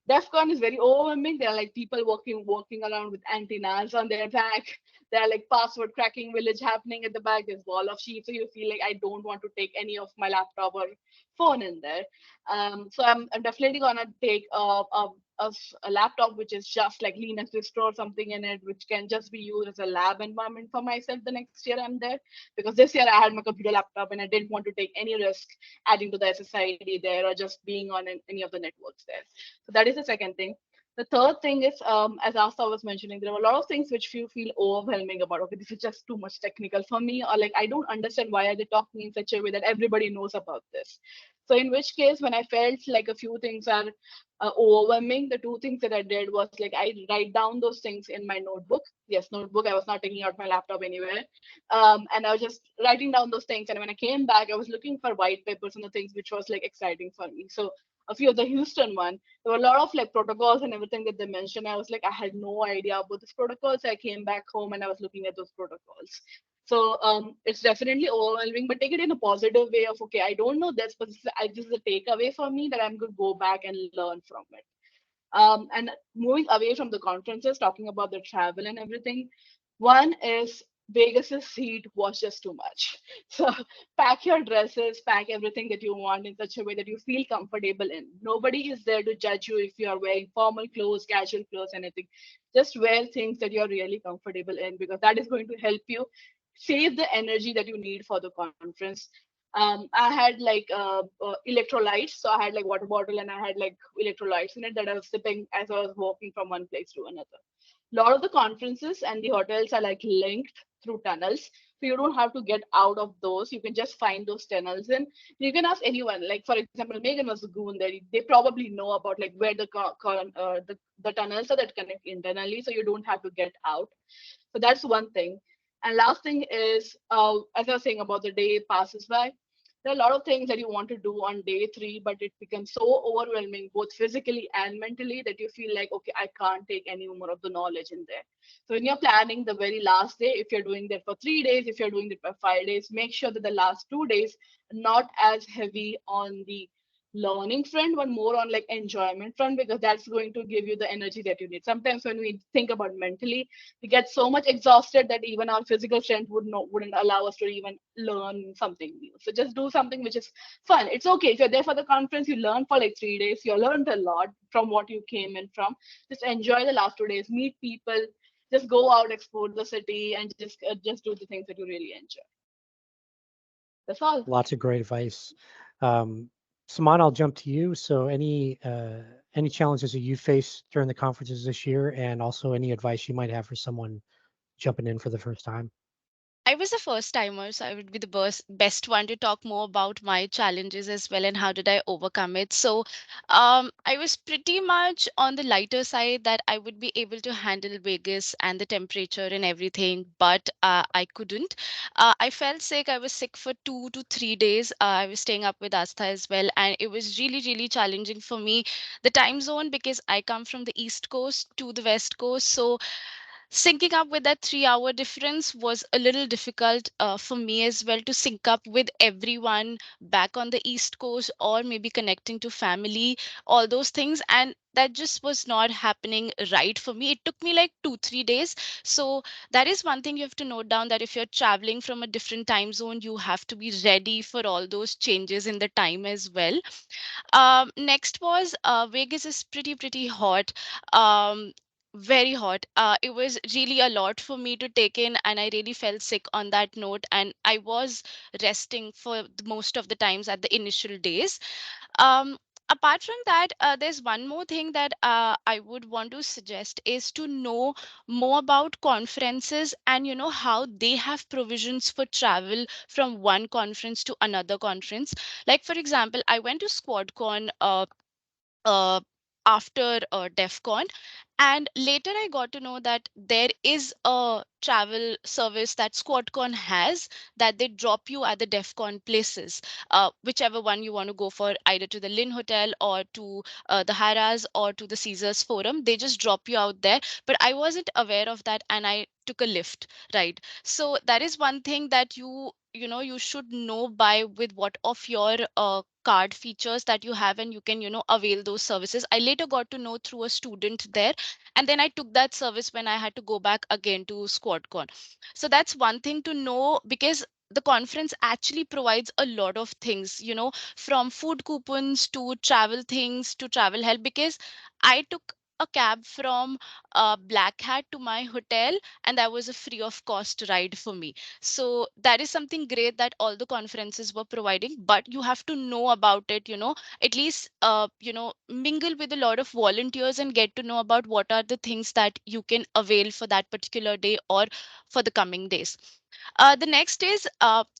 DEF CON is very overwhelming. There are like people walking around with antennas on their back. There are like password cracking village happening at the back. There's wall of sheep. So you feel like I don't want to take any of my laptop or phone in there. So I'm definitely gonna take a laptop which is just like Linux distro or something in it, which can just be used as a lab environment for myself the next year I'm there. Because this year I had my computer laptop and I didn't want to take any risk adding to the SSID there or just being on any of the networks there. So that is the second thing. The third thing is, as Asta was mentioning, there are a lot of things which you feel overwhelming about. Okay, this is just too much technical for me, or like I don't understand why are they talking in such a way that everybody knows about this. So in which case, when I felt like a few things are overwhelming, the two things that I did was like I write down those things in my notebook. Yes, notebook. I was not taking out my laptop anywhere, and I was just writing down those things. And when I came back, I was looking for white papers and the things which was like exciting for me. So a few of the Houston one, there were a lot of like protocols and everything that they mentioned. I was like, I had no idea about these protocols. I came back home and I was looking at those protocols. So it's definitely overwhelming, but take it in a positive way of, okay, I don't know this, but this is a takeaway for me that I'm going to go back and learn from it. And moving away from the conferences, talking about the travel and everything, one is Vegas's heat was just too much. So pack your dresses, pack everything that you want in such a way that you feel comfortable in. Nobody is there to judge you if you are wearing formal clothes, casual clothes, anything. Just wear things that you're really comfortable in, because that is going to help you save the energy that you need for the conference. I had like electrolytes, so I had like water bottle and I had like electrolytes in it that I was sipping as I was walking from one place to another. A lot of the conferences and the hotels are like linked through tunnels, so you don't have to get out of those. You can just find those tunnels and you can ask anyone. Like for example, Megan was a goon there. They probably know about like where the tunnels are that connect internally, so you don't have to get out. So that's one thing. And last thing is, as I was saying about the day passes by, there are a lot of things that you want to do on day 3, but it becomes so overwhelming, both physically and mentally, that you feel like, okay, I can't take any more of the knowledge in there. So when you're planning the very last day, if you're doing that for 3 days, if you're doing it for 5 days, make sure that the last 2 days are not as heavy on the learning front, but more on like enjoyment front, because that's going to give you the energy that you need. Sometimes when we think about mentally, we get so much exhausted that even our physical strength wouldn't allow us to even learn something new. So just do something which is fun. It's okay if you're there for the conference, you learn for like 3 days, you learned a lot from what you came in from. Just enjoy the last 2 days, meet people, just go out, explore the city, and just do the things that you really enjoy. That's all. Lots of great advice. Saman, I'll jump to you. So any challenges that you faced during the conferences this year, and also any advice you might have for someone jumping in for the first time? I was a first timer, so I would be the best one to talk more about my challenges as well and how did I overcome it. So, I was pretty much on the lighter side that I would be able to handle Vegas and the temperature and everything, but I couldn't. I felt sick. I was sick for 2 to 3 days. I was staying up with Astha as well, and it was really, really challenging for me. The time zone, because I come from the East Coast to the West Coast, so syncing up with that 3 hour difference was a little difficult for me as well to sync up with everyone back on the East Coast or maybe connecting to family, all those things. And that just was not happening right for me. It took me like 2 3 days. So that is one thing you have to note down, that if you're traveling from a different time zone, you have to be ready for all those changes in the time as well. Next was Vegas is pretty hot. Very hot. It was really a lot for me to take in, and I really felt sick on that note. And I was resting for most of the times at the initial days. Um, Apart from that, there's one more thing that I would want to suggest is to know more about conferences and how they have provisions for travel from one conference to another conference. Like for example, I went to SquadCon uh, after DEF CON. And later I got to know that there is a travel service that SquadCon has, that they drop you at the DEF CON places, whichever one you want to go for, either to the Lynn Hotel or to the Harrah's or to the Caesars Forum. They just drop you out there. But I wasn't aware of that, and I took a lift, right? So that is one thing that you should know by with what of your card features that you have, and you can avail those services. I later got to know through a student there, and then I took that service when I had to go back again to SquadCon. So that's one thing to know, because the conference actually provides a lot of things, from food coupons to travel things to travel help. Because I took a cab from BlackHat to my hotel, and that was a free of cost ride for me. So that is something great that all the conferences were providing, but you have to know about it, at least mingle with a lot of volunteers and get to know about what are the things that you can avail for that particular day or for the coming days. The next is,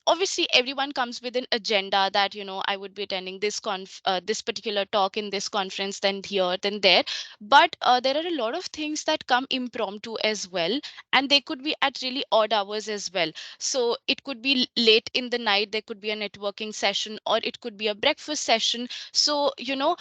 obviously everyone comes with an agenda that I would be attending this particular talk in this conference, then here, then there. But there are a lot of things that come impromptu as well, and they could be at really odd hours as well. So it could be late in the night, there could be a networking session, or it could be a breakfast session. So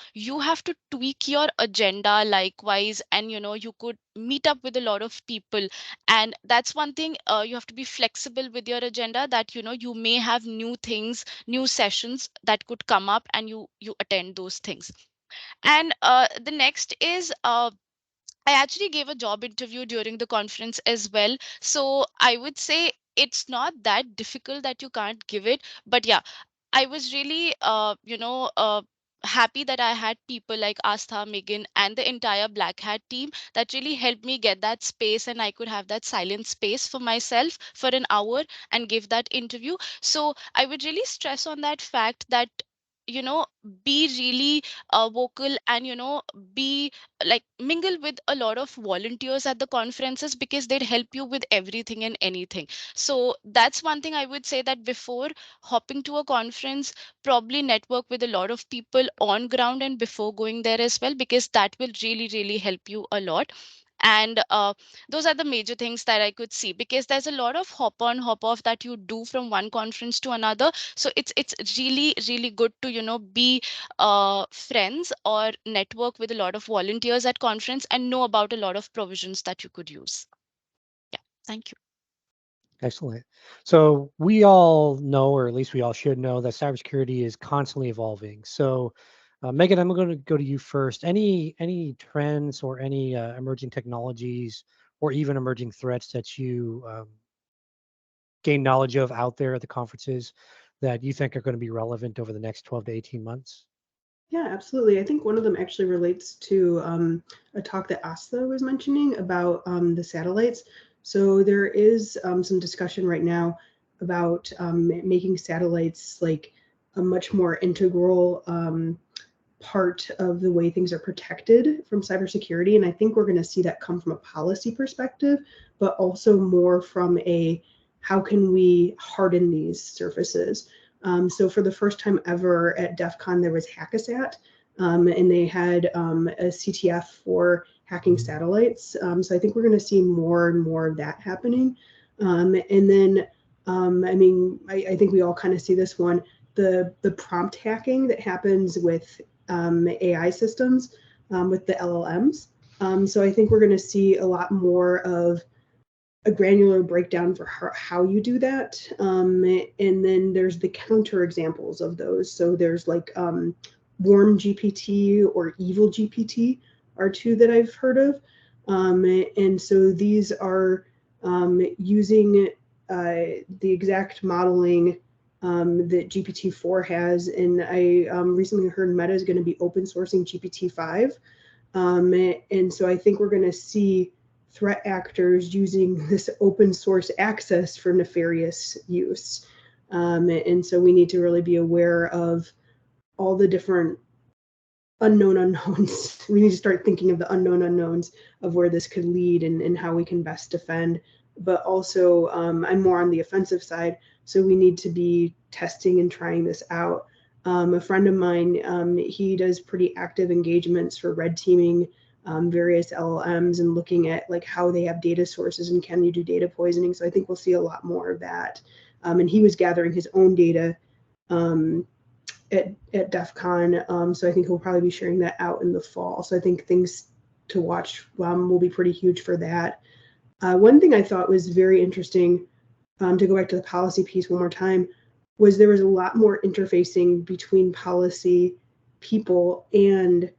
you have to tweak your agenda likewise, and you could meet up with a lot of people. And that's one thing, you have to be flexible with your agenda, that you may have new things, new sessions that could come up, and you attend those things. And the next is, I actually gave a job interview during the conference as well. So I would say it's not that difficult that you can't give it. But yeah, I was really, happy that I had people like Astha, Megan, and the entire Black Hat team that really helped me get that space, and I could have that silent space for myself for an hour and give that interview. So I would really stress on that fact that, you know, be really vocal, and, be like mingle with a lot of volunteers at the conferences, because they'd help you with everything and anything. So that's one thing I would say, that before hopping to a conference, probably network with a lot of people on ground and before going there as well, because that will really really help you a lot. And those are the major things that I could see, because there's a lot of hop on hop off that you do from one conference to another. So it's really really good to be friends or network with a lot of volunteers at conference and know about a lot of provisions that you could use. Yeah, thank you. Excellent. So we all know, or at least we all should know, that cybersecurity is constantly evolving. So, Megan, I'm going to go to you first. Any trends or any emerging technologies or even emerging threats that you gain knowledge of out there at the conferences that you think are going to be relevant over the next 12 to 18 months? Yeah, absolutely. I think one of them actually relates to a talk that Asta was mentioning about the satellites. So there is some discussion right now about making satellites like a much more integral part of the way things are protected from cybersecurity. And I think we're going to see that come from a policy perspective, but also more from a how can we harden these surfaces. So for the first time ever at DEF CON, there was Hackasat, and they had a CTF for hacking satellites. So I think we're going to see more and more of that happening. And then, I think we all kind of see this one, the prompt hacking that happens with AI systems with the LLMs. So I think we're going to see a lot more of a granular breakdown for how you do that. And then there's the counter examples of those. So there's like warm GPT or evil GPT are two that I've heard of. And so these are using the exact modeling that GPT-4 has. And I recently heard Meta is going to be open sourcing GPT-5. And so I think we're going to see threat actors using this open source access for nefarious use. And so we need to really be aware of all the different unknown unknowns. We need to start thinking of the unknown unknowns of where this could lead and how we can best defend. But also, I'm more on the offensive side, so we need to be testing and trying this out A friend of mine, he does pretty active engagements for red teaming various LLMs and looking at like how they have data sources and can you do data poisoning. So I think we'll see a lot more of that. And he was gathering his own data at DEF CON. So I think he'll probably be sharing that out in the fall. So I think things to watch will be pretty huge for that. One thing I thought was very interesting, to go back to the policy piece one more time, was there was a lot more interfacing between policy people and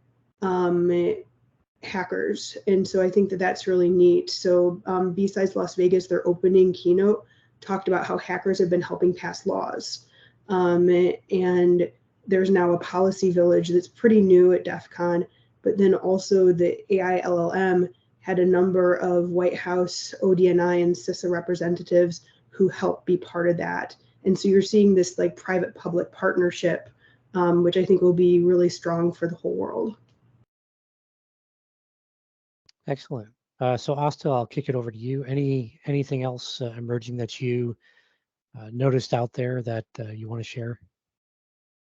hackers. And so I think that that's really neat. So BSides Las Vegas, their opening keynote talked about how hackers have been helping pass laws. And there's now a policy village that's pretty new at DEF CON, but then also the AI LLM had a number of White House, ODNI, and CISA representatives who helped be part of that. And so you're seeing this like private-public partnership, which I think will be really strong for the whole world. Excellent. So Asta, I'll kick it over to you. Anything else emerging that you noticed out there that you want to share?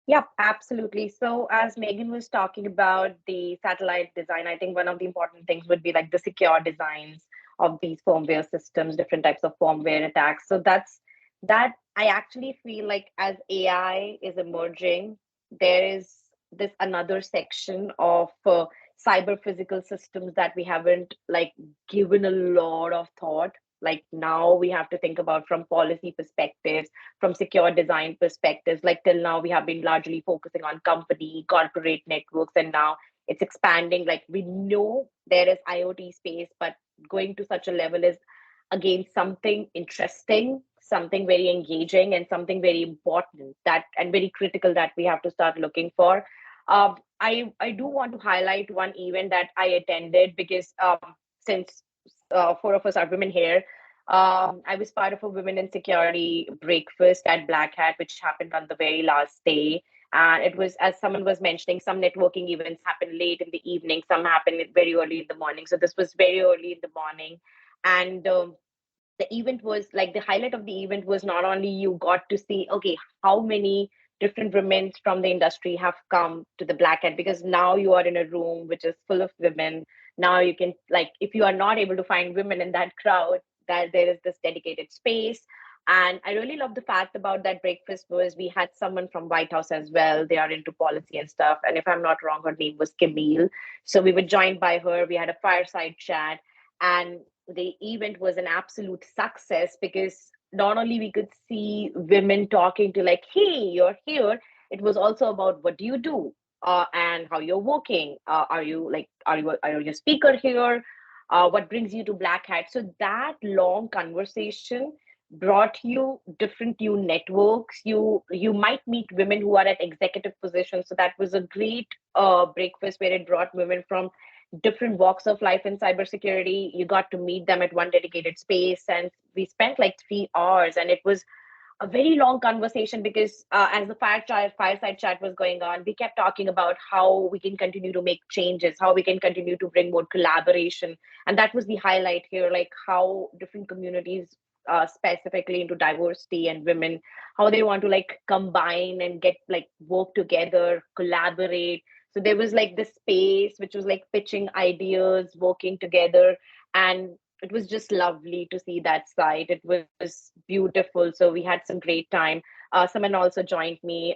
Yep, absolutely. So as Megan was talking about the satellite design, I think one of the important things would be like the secure designs of these firmware systems, different types of firmware attacks. So that I actually feel like as AI is emerging, there is this another section of cyber physical systems that we haven't like given a lot of thought. Like now we have to think about from policy perspectives, from secure design perspectives. Like till now we have been largely focusing on company corporate networks, and now it's expanding. Like we know there is IoT space, but going to such a level is again something interesting, something very engaging, and something very important that and very critical that we have to start looking for. I do want to highlight one event that I attended because since four of us are women here, I was part of a women in security breakfast at BlackHat, which happened on the very last day. And it was, as someone was mentioning, some networking events happen late in the evening, some happen very early in the morning. So this was very early in the morning. And the event was like the highlight of the event was not only you got to see, okay, how many different women from the industry have come to the BlackHat, because now you are in a room which is full of women. Now you can, like, if you are not able to find women in that crowd, that there is this dedicated space. And I really love the fact about that breakfast was we had someone from White House as well. They are into policy and stuff. And if I'm not wrong, her name was Camille. So we were joined by her. We had a fireside chat, and the event was an absolute success because not only we could see women talking to like, hey, you're here. It was also about what do you do, and how you're working. Are you like, are you a speaker here? What brings you to BlackHat? So that long conversation brought you different new networks. You might meet women who are at executive positions. So that was a great breakfast where it brought women from different walks of life in cybersecurity. You got to meet them at one dedicated space, and we spent like 3 hours, and it was a very long conversation because as the fireside chat was going on, we kept talking about how we can continue to make changes, how we can continue to bring more collaboration. And that was the highlight here, like how different communities, specifically into diversity and women, how they want to like combine and get like work together, collaborate. So there was like this space which was like pitching ideas, working together. And it was just lovely to see that site. It was beautiful. So we had some great time. Someone also joined me.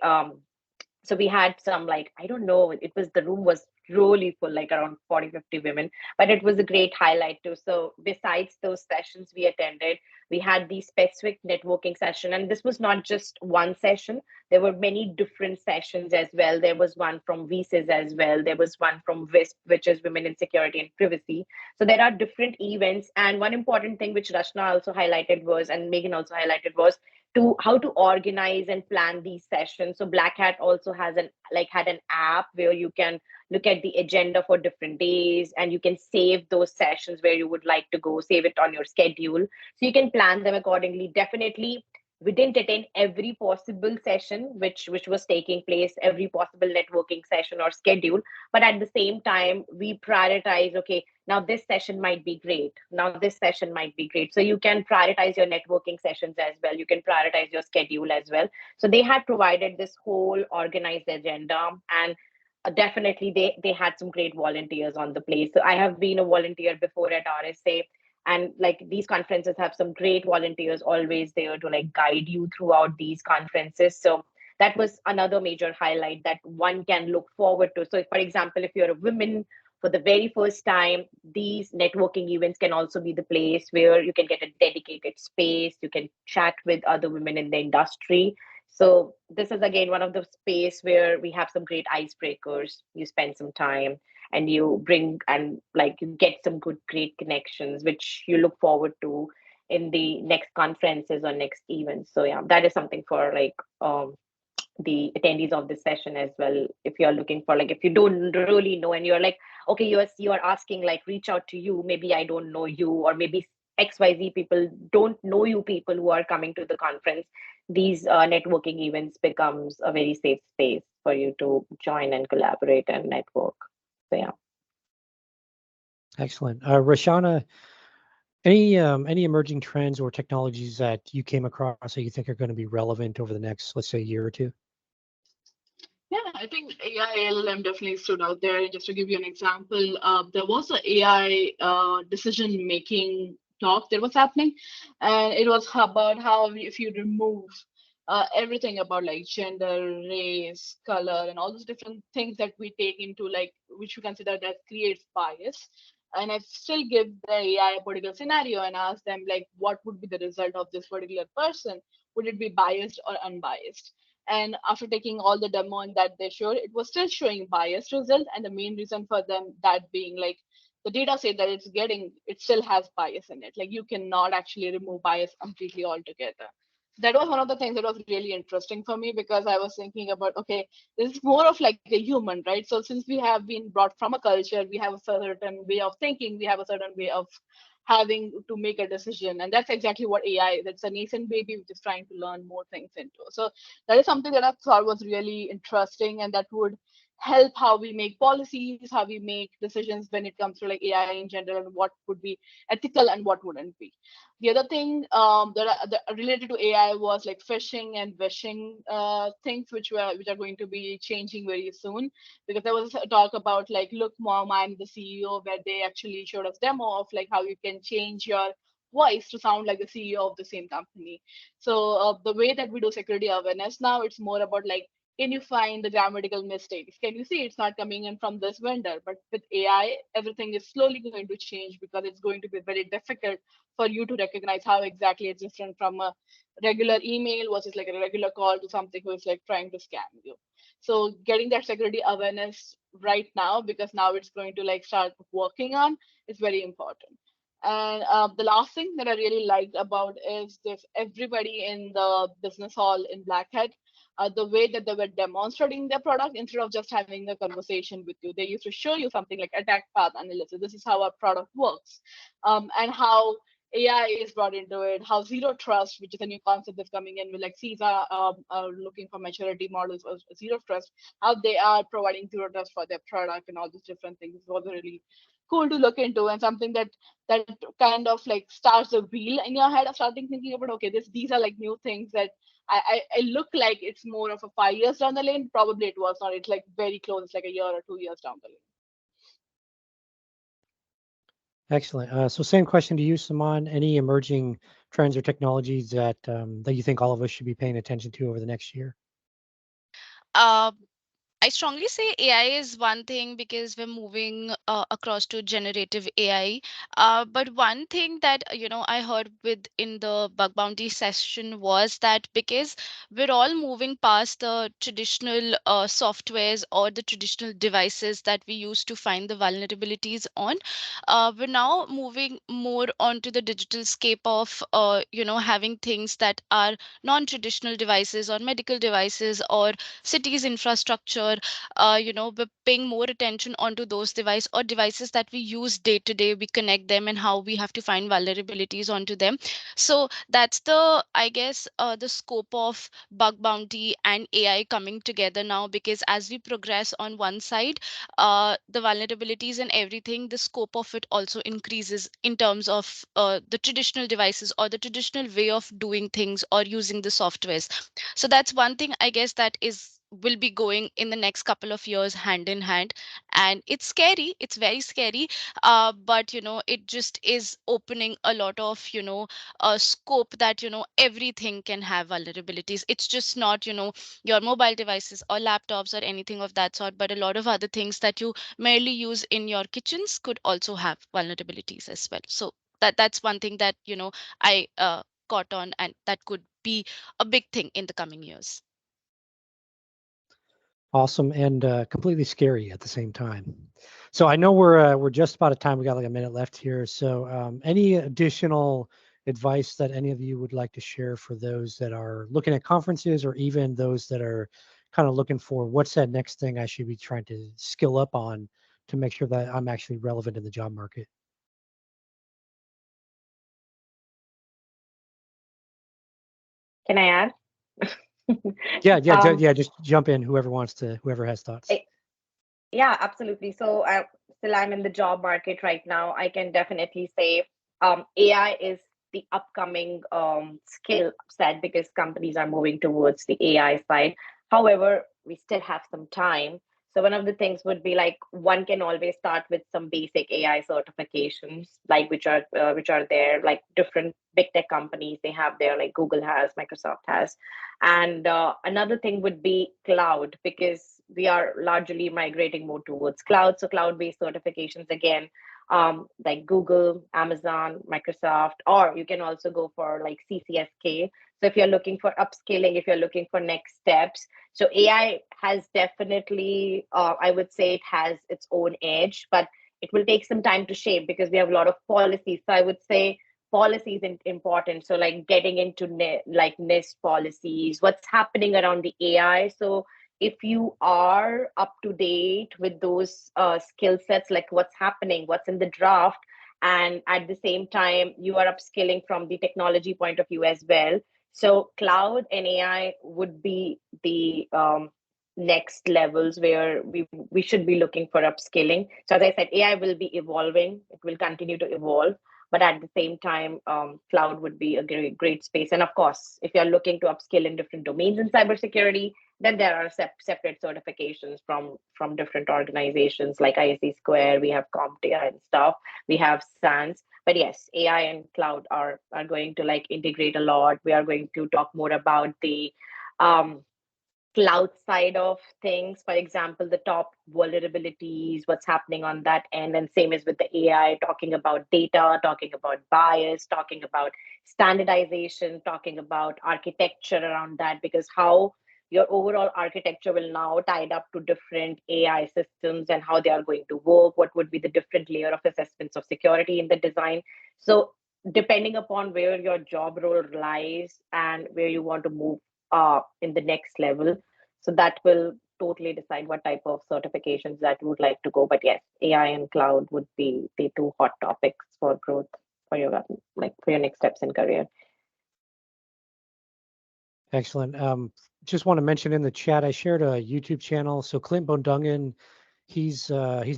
So we had some like, I don't know, it was, the room was really full, like around 40-50 women, but it was a great highlight too. So besides those sessions we attended, we had the specific networking session, and this was not just one session. There were many different sessions as well. There was one from VSides as well. There was one from WISP, which is Women in Security and Privacy. So there are different events. And one important thing which Rashna also highlighted was, and Megan also highlighted, was to how to organize and plan these sessions. So BlackHat also has had an app where you can look at the agenda for different days, and you can save those sessions where you would like to go, save it on your schedule, so you can plan them accordingly. Definitely we didn't attend every possible session which was taking place, every possible networking session or schedule, but at the same time we prioritize, okay, now this session might be great, now this session might be great. So you can prioritize your networking sessions as well, you can prioritize your schedule as well. So they had provided this whole organized agenda, and definitely they had some great volunteers on the place. So I have been a volunteer before at RSA, and like these conferences have some great volunteers always there to like guide you throughout these conferences. So that was another major highlight that one can look forward to. So for example, if you're a woman for the very first time, these networking events can also be the place where you can get a dedicated space, you can chat with other women in the industry. So this is again one of the space where we have some great icebreakers. You spend some time and you bring and like you get some good great connections which you look forward to in the next conferences or next events. So yeah, that is something for like the attendees of this session as well. If you're looking for like, if you don't really know and you're like, okay, you're asking like reach out to you, maybe I don't know you, or maybe XYZ people don't know you, people who are coming to the conference, these networking events becomes a very safe space for you to join and collaborate and network. So yeah. Excellent. Rashana, any emerging trends or technologies that you came across that you think are going to be relevant over the next, let's say, year or two? Yeah, I think AI LLM definitely stood out there. Just to give you an example, there was an AI decision making talk that was happening, and it was about how if you remove everything about like gender, race, color, and all those different things that we take into like which we consider that creates bias. And I still give the AI a particular scenario and ask them like, what would be the result of this particular person? Would it be biased or unbiased? And after taking all the demo and that they showed, it was still showing biased result. And the main reason for them that being like the data say that it still has bias in it. Like you cannot actually remove bias completely altogether. That was one of the things that was really interesting for me because I was thinking about, okay, this is more of like a human, right? So since we have been brought from a culture, we have a certain way of thinking, we have a certain way of having to make a decision, and that's exactly what AI, that's a nascent baby which is trying to learn more things into. So that is something that I thought was really interesting, and that would help how we make policies, how we make decisions when it comes to like AI in general, and what would be ethical and what wouldn't be. The other thing that related to AI was like phishing and vishing things, which are going to be changing very soon. Because there was a talk about like, look, mom, I'm the CEO, where they actually showed us demo of like how you can change your voice to sound like the CEO of the same company. So the way that we do security awareness now, it's more about like, can you find the grammatical mistakes? Can you see it's not coming in from this vendor? But with AI, everything is slowly going to change because it's going to be very difficult for you to recognize how exactly it's different from a regular email versus like a regular call to something who is like trying to scam you. So getting that security awareness right now, because now it's going to like start working on, is very important. And the last thing that I really liked about is this everybody in the business hall in BlackHat, the way that they were demonstrating their product instead of just having a conversation with you. They used to show you something like attack path analysis. This is how our product works, and how AI is brought into it, how zero trust, which is a new concept that's coming in with like CISA are looking for maturity models of zero trust, how they are providing zero trust for their product and all these different things. It was really cool to look into, and something that kind of like starts a wheel in your head of starting thinking about, okay, these are like new things that I look like it's more of a 5 years down the lane. Probably it was not. It's like very close. It's like a year or 2 years down the lane. Excellent. So same question to you, Saman. Any emerging trends or technologies that that you think all of us should be paying attention to over the next year? Uh, I strongly say AI is one thing because we're moving across to generative AI. But one thing that I heard with in the bug bounty session was that because we're all moving past the traditional softwares or the traditional devices that we used to find the vulnerabilities on, we're now moving more onto the digital scape of having things that are non-traditional devices or medical devices or cities infrastructure future, we're paying more attention onto those devices that we use day to day. We connect them and how we have to find vulnerabilities onto them. So that's the, I guess, the scope of bug bounty and AI coming together now, because as we progress on one side, the vulnerabilities and everything, the scope of it also increases in terms of the traditional devices or the traditional way of doing things or using the softwares. So that's one thing, I guess, that is will be going in the next couple of years hand in hand. And it's scary, it's very scary, but it just is opening a lot of scope that everything can have vulnerabilities. It's just not your mobile devices or laptops or anything of that sort, but a lot of other things that you merely use in your kitchens could also have vulnerabilities as well. So that's one thing that I caught on, and that could be a big thing in the coming years. Awesome, and completely scary at the same time. So I know we're just about at time. We got like a minute left here. So any additional advice that any of you would like to share for those that are looking at conferences, or even those that are kind of looking for what's that next thing I should be trying to skill up on to make sure that I'm actually relevant in the job market? Can I add? Yeah, just jump in, whoever has thoughts. Yeah, absolutely. So still I'm in the job market right now. I can definitely say AI is the upcoming skill set because companies are moving towards the AI side. However, we still have some time. So one of the things would be like one can always start with some basic AI certifications, like which are there, like different big tech companies they have there, like Google has, Microsoft has. And another thing would be cloud, because we are largely migrating more towards cloud. So cloud-based certifications again, like Google, Amazon, Microsoft, or you can also go for like CCSK. So if you're looking for upskilling, if you're looking for next steps, so AI has definitely, I would say it has its own edge, but it will take some time to shape because we have a lot of policies. So I would say policies important. So like getting into like NIST policies, what's happening around the AI. So if you are up to date with those skill sets, like what's happening, what's in the draft, and at the same time you are upskilling from the technology point of view as well. So cloud and AI would be the next levels where we should be looking for upskilling. So as I said, AI will be evolving, it will continue to evolve, but at the same time, cloud would be a great space. And of course, if you're looking to upskill in different domains in cybersecurity, then there are separate certifications from different organizations like ISC Square. We have CompTIA and stuff. We have SANS. But yes, AI and cloud are going to like integrate a lot. We are going to talk more about the um, cloud side of things. For example, the top vulnerabilities, what's happening on that end, and same as with the AI, talking about data, talking about bias, talking about standardization, talking about architecture around that, because how your overall architecture will now tied up to different AI systems and how they are going to work, what would be the different layer of assessments of security in the design. So depending upon where your job role lies and where you want to move in the next level. So that will totally decide what type of certifications that you would like to go. But yes, AI and cloud would be the two hot topics for growth for your for your next steps in career. Excellent. Just want to mention in the chat, I shared a YouTube channel. So Clint Bondungan, he's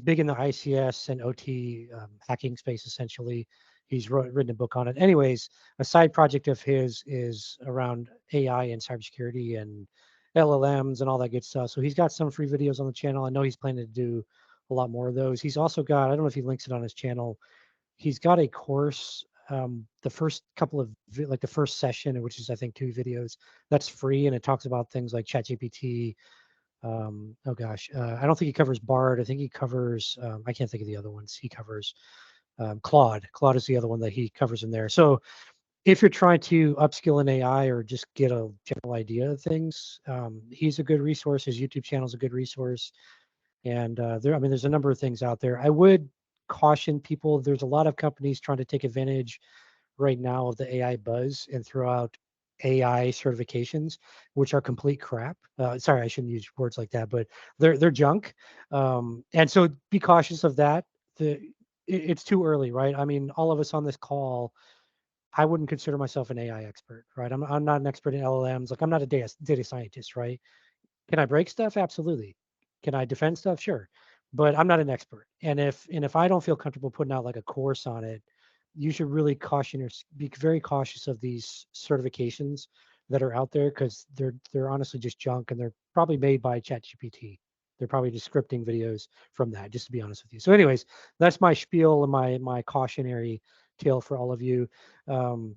big in the ICS and OT hacking space. Essentially, he's written a book on it. Anyways, a side project of his is around AI and cybersecurity and LLMs and all that good stuff. So he's got some free videos on the channel. I know he's planning to do a lot more of those. He's also got, I don't know if he links it on his channel, he's got a course, the first couple of like the first session, which is I think 2 videos, that's free, and it talks about things like ChatGPT. Oh gosh, I don't think he covers Bard. I think he covers, I can't think of the other ones he covers. Claude is the other one that he covers in there. So if you're trying to upskill in AI or just get a general idea of things, he's a good resource. His YouTube channel is a good resource. And there's a number of things out there. I would caution people, there's a lot of companies trying to take advantage right now of the AI buzz and throw out AI certifications, which are complete crap. Sorry, I shouldn't use words like that, but they're junk. And so be cautious of that. It's too early, right? I mean, all of us on this call, I wouldn't consider myself an AI expert, right? I'm not an expert in LLMs. Like I'm not a data scientist, right? Can I break stuff? Absolutely. Can I defend stuff? Sure. But I'm not an expert. And if I don't feel comfortable putting out like a course on it, you should really be very cautious of these certifications that are out there because they're honestly just junk and they're probably made by ChatGPT. They're probably just scripting videos from that, just to be honest with you. So, anyways, that's my spiel and my cautionary tale for all of you. Um,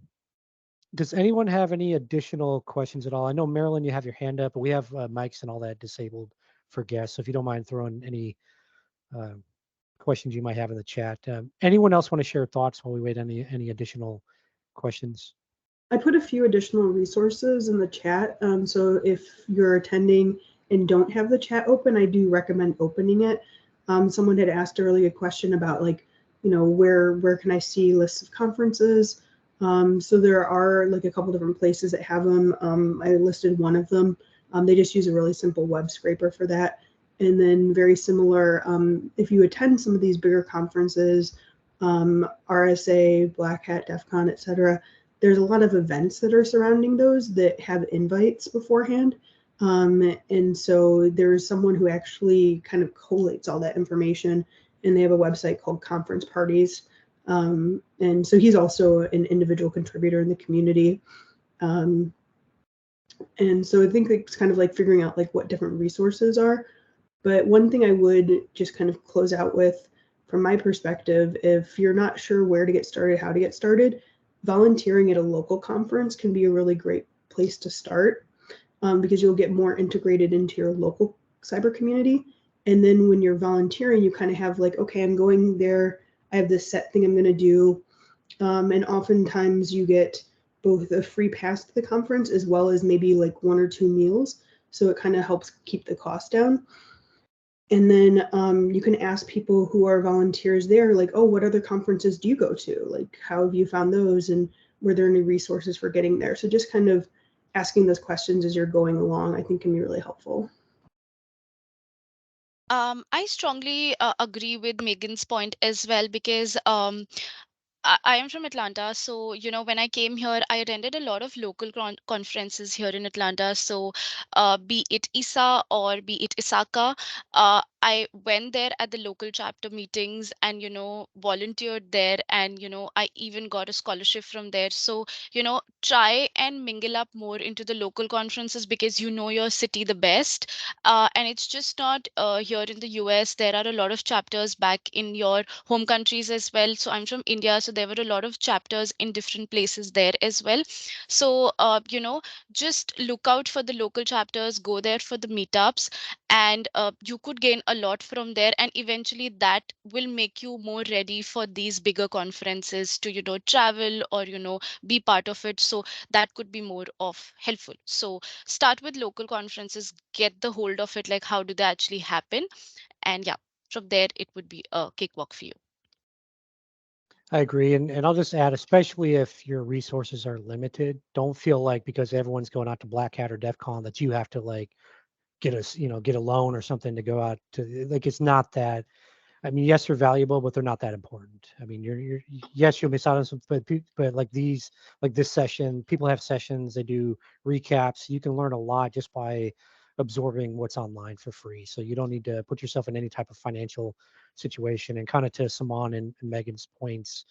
does anyone have any additional questions at all? I know Marilyn, you have your hand up, but we have mics and all that disabled for guests. So if you don't mind throwing any uh, questions you might have in the chat. Anyone else want to share thoughts while we wait? Any additional questions? I put a few additional resources in the chat. So if you're attending and don't have the chat open, I do recommend opening it. Someone had asked earlier a question about like, where can I see lists of conferences? So there are like a couple different places that have them. I listed one of them. They just use a really simple web scraper for that. And then very similar, if you attend some of these bigger conferences, RSA, BlackHat, DEF CON, etc., there's a lot of events that are surrounding those that have invites beforehand. And so there's someone who actually kind of collates all that information, and they have a website called Conference Parties. And so he's also an individual contributor in the community. And so I think it's kind of like figuring out like what different resources are. But one thing I would just kind of close out with, from my perspective, if you're not sure where to get started, how to get started, volunteering at a local conference can be a really great place to start, because you'll get more integrated into your local cyber community. And then when you're volunteering, you kind of have like, okay, I'm going there, I have this set thing I'm going to do. And oftentimes you get both a free pass to the conference as well as maybe like 1 or 2 meals. So it kind of helps keep the cost down. And then you can ask people who are volunteers there, like, oh, what other conferences do you go to? Like, how have you found those? And were there any resources for getting there? So just kind of asking those questions as you're going along, I think can be really helpful. I strongly agree with Megan's point as well because I am from Atlanta, so when I came here, I attended a lot of local conferences here in Atlanta. So, be it ISA or be it ISACA, I went there at the local chapter meetings and volunteered there, and I even got a scholarship from there. So, try and mingle up more into the local conferences because you know your city the best. And it's just not here in the US. There are a lot of chapters back in your home countries as well. So I'm from India, so there were a lot of chapters in different places there as well. So just look out for the local chapters, go there for the meetups, and you could gain a lot from there, and eventually that will make you more ready for these bigger conferences to travel or be part of it. So that could be more of helpful. So start with local conferences, get the hold of it, like how do they actually happen, and yeah, from there it would be a cakewalk for you. I agree. And I'll just add, especially if your resources are limited, don't feel like because everyone's going out to Black Hat or DEF CON that you have to like get a loan or something to go out to. Like it's not that. I mean, yes, they're valuable, but they're not that important. I mean, yes, you'll miss out on some, but like this session, people have sessions, they do recaps. You can learn a lot just by absorbing what's online for free. So you don't need to put yourself in any type of financial situation. And kind of to Simon and Megan's points,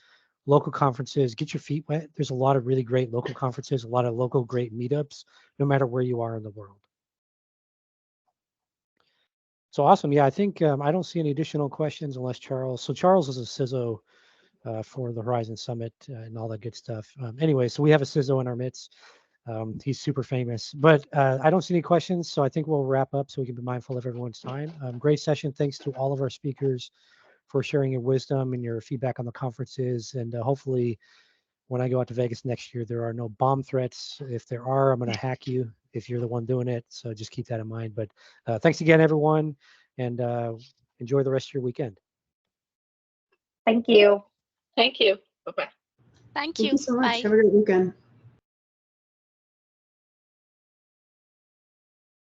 local conferences, get your feet wet. There's a lot of really great local conferences, a lot of local great meetups, no matter where you are in the world. So awesome. Yeah, I think I don't see any additional questions unless Charles. So Charles is a CISO for the Horizon Summit and all that good stuff. Anyway, so we have a CISO in our midst. He's super famous, but I don't see any questions. So I think we'll wrap up so we can be mindful of everyone's time. Great session. Thanks to all of our speakers for sharing your wisdom and your feedback on the conferences. And hopefully when I go out to Vegas next year, there are no bomb threats. If there are, I'm going to hack you if you're the one doing it. So just keep that in mind. But thanks again, everyone, and enjoy the rest of your weekend. Thank you. Thank you. Bye-bye. Thank Thank you. you so much. Bye. Have a great weekend.